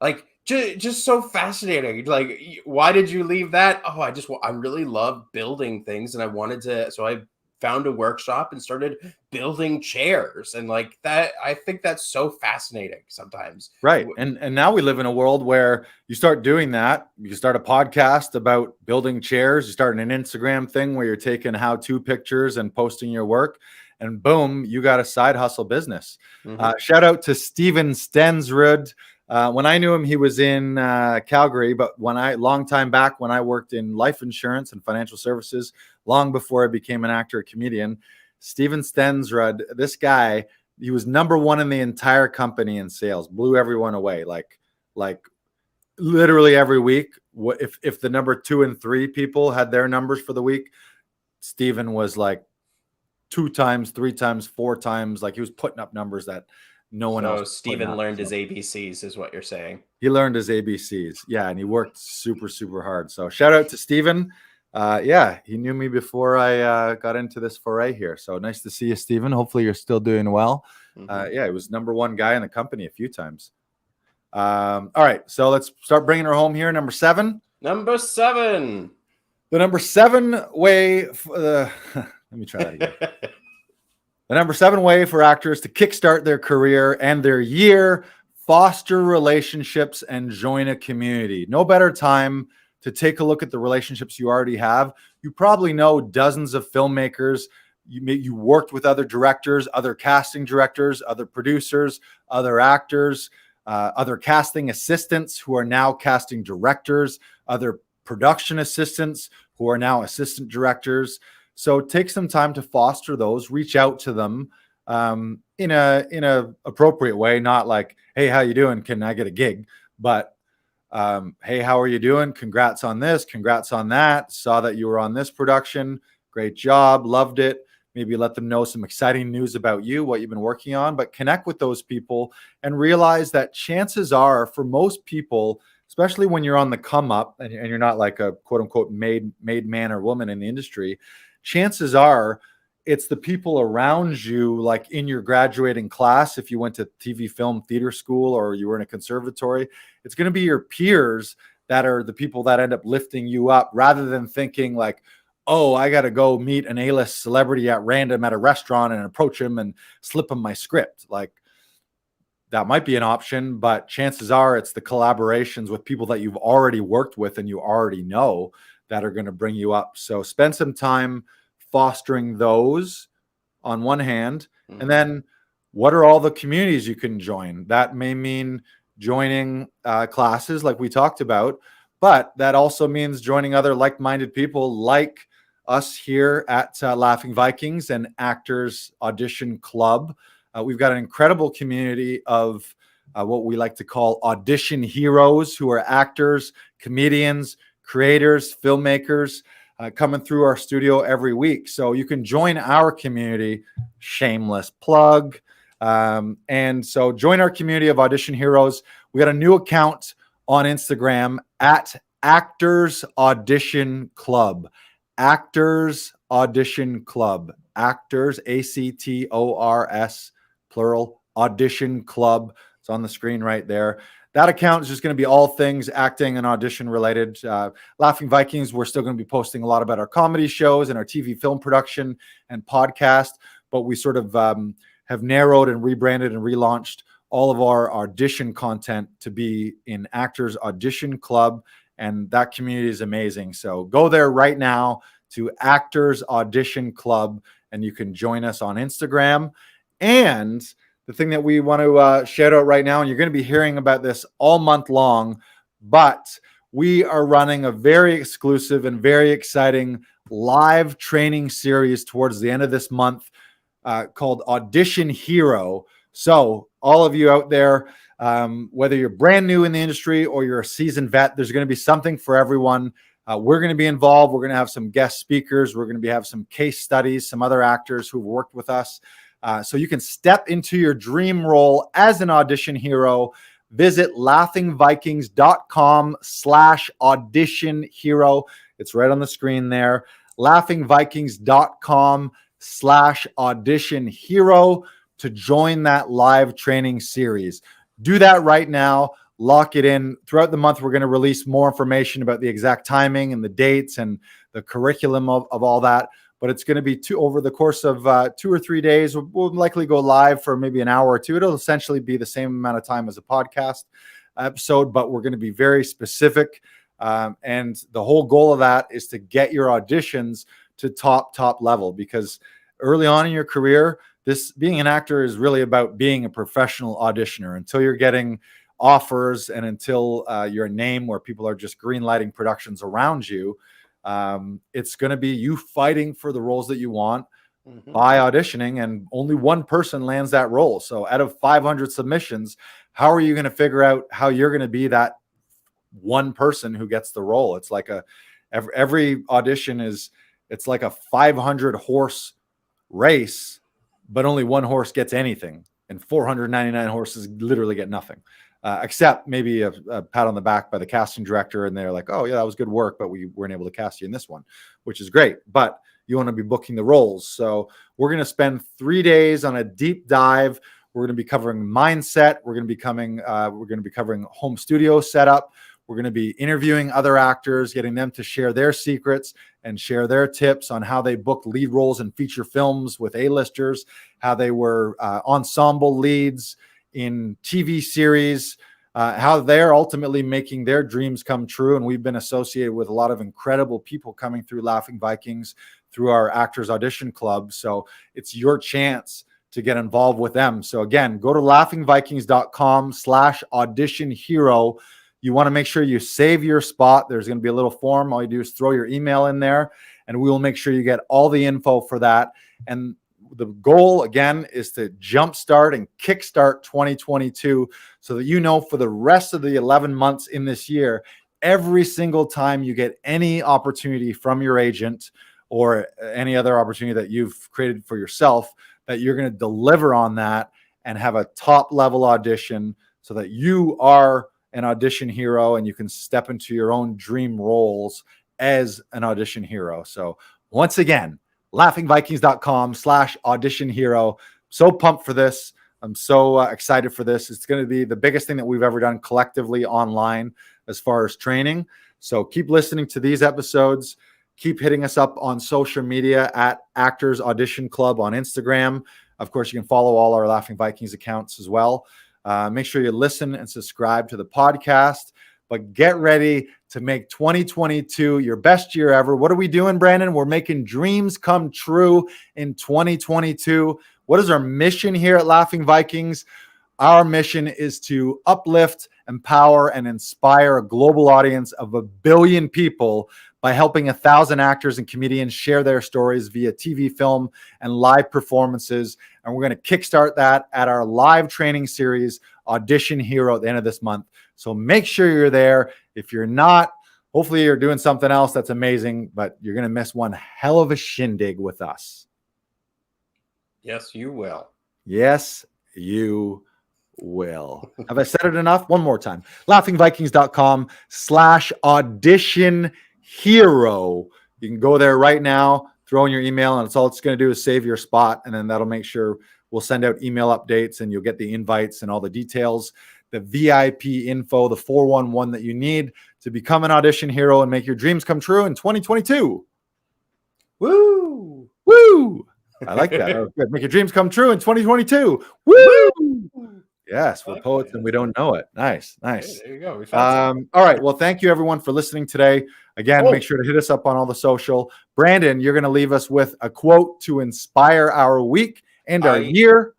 Like just so fascinating. Like, why did you leave that? Oh, I really love building things and I wanted to, so I found a workshop and started building chairs. And like that, I think that's so fascinating sometimes. Right. And now we live in a world where you start doing that. You start a podcast about building chairs. You start an Instagram thing where you're taking how-to pictures and posting your work, and boom, you got a side hustle business. Shout out to Steven Stensrud. When I knew him, he was in Calgary, but long time back when I worked in life insurance and financial services, long before I became an actor, a comedian, Steven Stensrud, this guy, he was number one in the entire company in sales, blew everyone away. Like literally every week, if the number 2 and 3 people had their numbers for the week, Steven was like 2 times, 3 times, 4 times, like he was putting up numbers that no one else. So Steven learned his ABCs is what you're saying. He learned his ABCs. Yeah. And he worked super, super hard. So shout out to Steven. Yeah, he knew me before I got into this foray here. So nice to see you, Steven. Hopefully you're still doing well. Yeah, he was number 1 guy in the company a few times. All right. So let's start bringing her home here. Number 7. Number 7. The number 7 way. Let me try that again. The number 7 way for actors to kickstart their career and their year: foster relationships and join a community. No better time to take a look at the relationships you already have. You probably know dozens of filmmakers. You worked with other directors, other casting directors, other producers, other actors, other casting assistants who are now casting directors, other production assistants who are now assistant directors. So take some time to foster those, reach out to them in a appropriate way, not like, hey, how you doing? Can I get a gig? But hey, how are you doing? Congrats on this. Congrats on that. Saw that you were on this production. Great job. Loved it. Maybe let them know some exciting news about you, what you've been working on, but connect with those people and realize that chances are for most people, especially when you're on the come up and you're not like a quote unquote made man or woman in the industry, chances are it's the people around you, like in your graduating class, if you went to TV, film, theater school, or you were in a conservatory, it's going to be your peers that are the people that end up lifting you up, rather than thinking like, oh, I got to go meet an A-list celebrity at random at a restaurant and approach him and slip him my script. Like, that might be an option, but chances are it's the collaborations with people that you've already worked with and you already know that are going to bring you up. So spend some time fostering those on one hand. Mm-hmm. And then what are all the communities you can join? That may mean joining classes like we talked about, but that also means joining other like-minded people like us here at Laughing Vikings and Actors Audition Club. We've got an incredible community of what we like to call audition heroes, who are actors, comedians, creators, filmmakers, coming through our studio every week. So you can join our community, shameless plug. And so join our community of audition heroes. We got a new account on Instagram at Actors Audition Club. Actors Audition Club. Actors, ACTORS, plural, Audition Club. It's on the screen right there. That account is just going to be all things acting and audition related. Laughing Vikings, we're still going to be posting a lot about our comedy shows and our TV film production and podcast, but we sort of have narrowed and rebranded and relaunched all of our audition content to be in Actors Audition Club, and that community is amazing. So go there right now to Actors Audition Club, and you can join us on Instagram. And the thing that we want to shout out right now, and you're going to be hearing about this all month long, but we are running a very exclusive and very exciting live training series towards the end of this month called Audition Hero. So all of you out there, whether you're brand new in the industry or you're a seasoned vet, there's going to be something for everyone. We're going to be involved. We're going to have some guest speakers. We're going to have some case studies, some other actors who've worked with us. So you can step into your dream role as an audition hero. Visit laughingvikings.com/audition hero. It's right on the screen there. laughingvikings.com/audition hero to join that live training series. Do that right now. Lock it in. Throughout the month, we're going to release more information about the exact timing and the dates and the curriculum of all that. But it's going to be over the course of 2 or 3 days. We'll likely go live for maybe an hour or two. It'll essentially be the same amount of time as a podcast episode, but we're going to be very specific. And the whole goal of that is to get your auditions to top level, because early on in your career, this being an actor is really about being a professional auditioner. Until you're getting offers and until you're a name where people are just green lighting productions around you, it's going to be you fighting for the roles that you want by auditioning, and only one person lands that role. So out of 500 submissions, how are you going to figure out how you're going to be that one person who gets the role? It's like every audition it's like a 500 horse race, but only one horse gets anything, and 499 horses literally get nothing. Except maybe a pat on the back by the casting director, and they're like, oh yeah, that was good work, but we weren't able to cast you in this one, which is great. But you want to be booking the roles. So we're going to spend 3 days on a deep dive. We're going to be covering mindset. We're going to be covering home studio setup. We're going to be interviewing other actors, getting them to share their secrets and share their tips on how they book lead roles in feature films with A-listers, how they were ensemble leads in TV series, how they're ultimately making their dreams come true. And we've been associated with a lot of incredible people coming through Laughing Vikings through our Actors Audition Club. So it's your chance to get involved with them. So again, go to laughingvikings.com/audition hero. You want to make sure you save your spot. There's going to be a little form. All you do is throw your email in there, and we will make sure you get all the info for that. And the goal, again, is to jumpstart and kickstart 2022 so that you know for the rest of the 11 months in this year, every single time you get any opportunity from your agent or any other opportunity that you've created for yourself, that you're going to deliver on that and have a top-level audition so that you are an audition hero and you can step into your own dream roles as an audition hero. So once again, laughingvikings.com/audition hero. So pumped for this. I'm so excited for this. It's going to be the biggest thing that we've ever done collectively online as far as training. So keep listening to these episodes. Keep hitting us up on social media at Actors Audition Club on Instagram. Of course, you can follow all our Laughing Vikings accounts as well. Make sure you listen and subscribe to the podcast. But get ready to make 2022 your best year ever. What are we doing, Brandon? We're making dreams come true in 2022. What is our mission here at Laughing Vikings? Our mission is to uplift, empower, and inspire a global audience of 1 billion people by helping 1,000 actors and comedians share their stories via TV, film, and live performances. And we're going to kickstart that at our live training series, Audition Hero, at the end of this month. So make sure you're there. If you're not, hopefully you're doing something else that's amazing, but you're going to miss one hell of a shindig with us. Yes, you will. Yes, you will. Have I said it enough? One more time. laughingvikings.com/audition hero. You can go there right now, throw in your email, and it's all it's going to do is save your spot. And then that'll make sure we'll send out email updates and you'll get the invites and all the details, the VIP info, the 411 that you need to become an audition hero and make your dreams come true in 2022. Woo! Woo! I like that. Oh, good. Make your dreams come true in 2022. Woo! Yes, we're poets and we don't know it. Nice, nice. There you go. We found all right. Well, thank you everyone for listening today. Again, make sure to hit us up on all the social. Brandon, you're going to leave us with a quote to inspire our week and our year.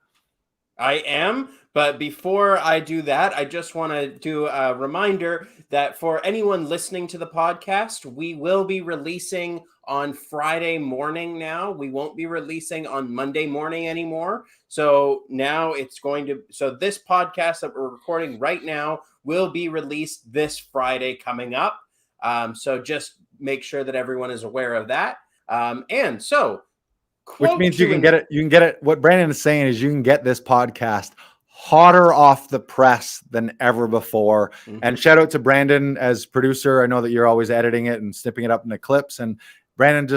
I am. But before I do that, I just want to do a reminder that for anyone listening to the podcast, we will be releasing on Friday morning now. We won't be releasing on Monday morning anymore. So now it's going to, so this podcast that we're recording right now will be released this Friday coming up. So just make sure that everyone is aware of that. And so, which means you can get it. You can get it. What Brandon is saying is you can get this podcast hotter off the press than ever before. Mm-hmm. And shout out to Brandon as producer. I know that you're always editing it and snipping it up into clips. And Brandon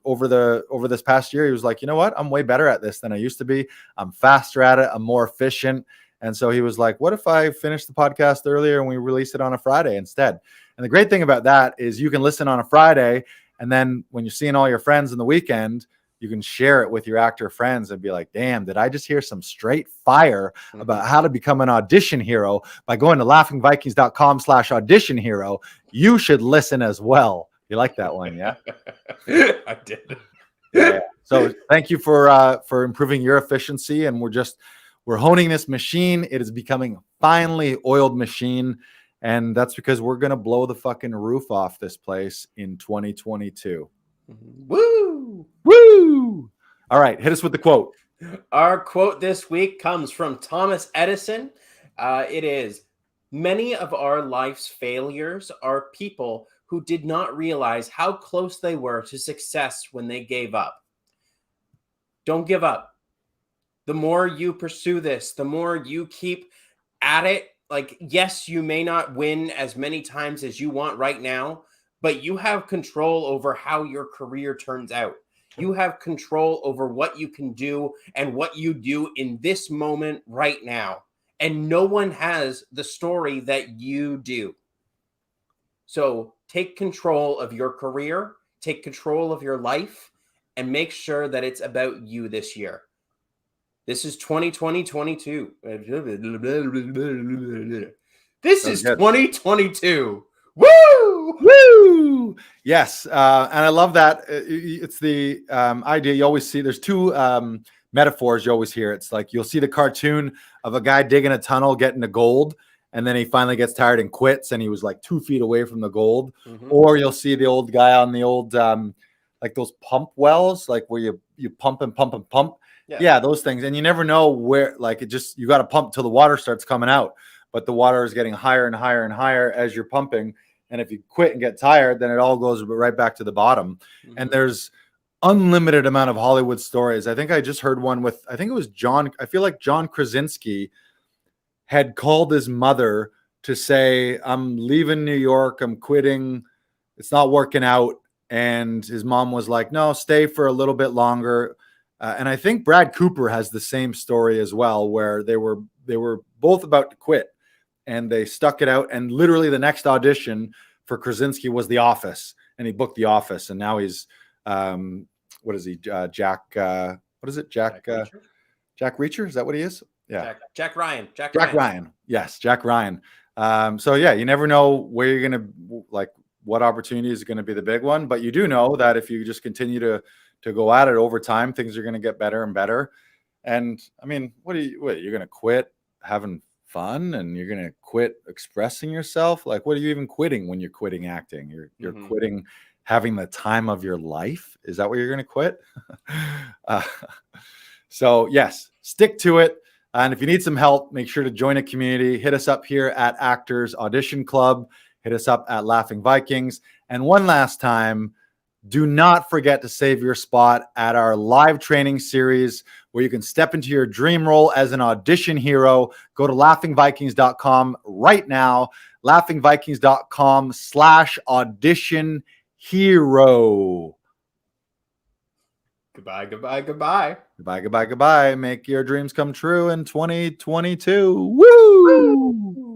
over this past year, he was like, you know what? I'm way better at this than I used to be. I'm faster at it. I'm more efficient. And so he was like, what if I finish the podcast earlier and we release it on a Friday instead? And the great thing about that is you can listen on a Friday. And then when you're seeing all your friends in the weekend, you can share it with your actor friends and be like, damn, did I just hear some straight fire about how to become an audition hero by going to laughingvikings.com/audition hero? You should listen as well. You like that one, yeah? I did. Yeah. So thank you for improving your efficiency. And we're honing this machine. It is becoming a finely oiled machine. And that's because we're going to blow the fucking roof off this place in 2022. Woo! Woo! All right, hit us with the quote. Our quote this week comes from Thomas Edison. It is, many of our life's failures are people who did not realize how close they were to success when they gave up. Don't give up. The more you pursue this, the more you keep at it. Like, yes, you may not win as many times as you want right now, but you have control over how your career turns out. You have control over what you can do and what you do in this moment right now. And no one has the story that you do. So take control of your career, take control of your life, and make sure that it's about you this year. This is 2022. This is 2022. Woo! Woo! Yes. And I love that. It's the idea. You always see there's two metaphors you always hear. It's like you'll see the cartoon of a guy digging a tunnel, getting to gold, and then he finally gets tired and quits, and he was like 2 feet away from the gold. Mm-hmm. Or you'll see the old guy on the old like those pump wells, like where you pump and pump and pump. Yeah, those things. And you never know where, like, you got to pump till the water starts coming out. But the water is getting higher and higher and higher as you're pumping. And if you quit and get tired, then it all goes right back to the bottom. Mm-hmm. And there's unlimited amount of Hollywood stories. I think I just heard one with, I think it was John. I feel like John Krasinski had called his mother to say, I'm leaving New York. I'm quitting. It's not working out. And his mom was like, no, stay for a little bit longer. And I think Brad Cooper has the same story as well, where they were both about to quit and they stuck it out. And literally the next audition for Krasinski was The Office, and he booked The Office. And now he's, what is he? Jack, what is it? Jack Reacher? Is that what he is? Yeah. Jack Ryan. Jack Ryan. Yes, Jack Ryan. So yeah, you never know where you're going to, like, what opportunity is going to be the big one, but you do know that if you just continue to go at it over time, things are going to get better and better. And I mean, you're going to quit having fun and you're going to quit expressing yourself? Like, what are you even quitting when you're quitting acting? You're quitting having the time of your life. Is that what you're going to quit? So yes, stick to it. And if you need some help, make sure to join a community. Hit us up here at Actors Audition Club. Hit us up at Laughing Vikings. And one last time, do not forget to save your spot at our live training series where you can step into your dream role as an audition hero. Go to laughingvikings.com right now, laughingvikings.com/audition hero. Goodbye, goodbye, goodbye. Goodbye, goodbye, goodbye. Make your dreams come true in 2022. Woo!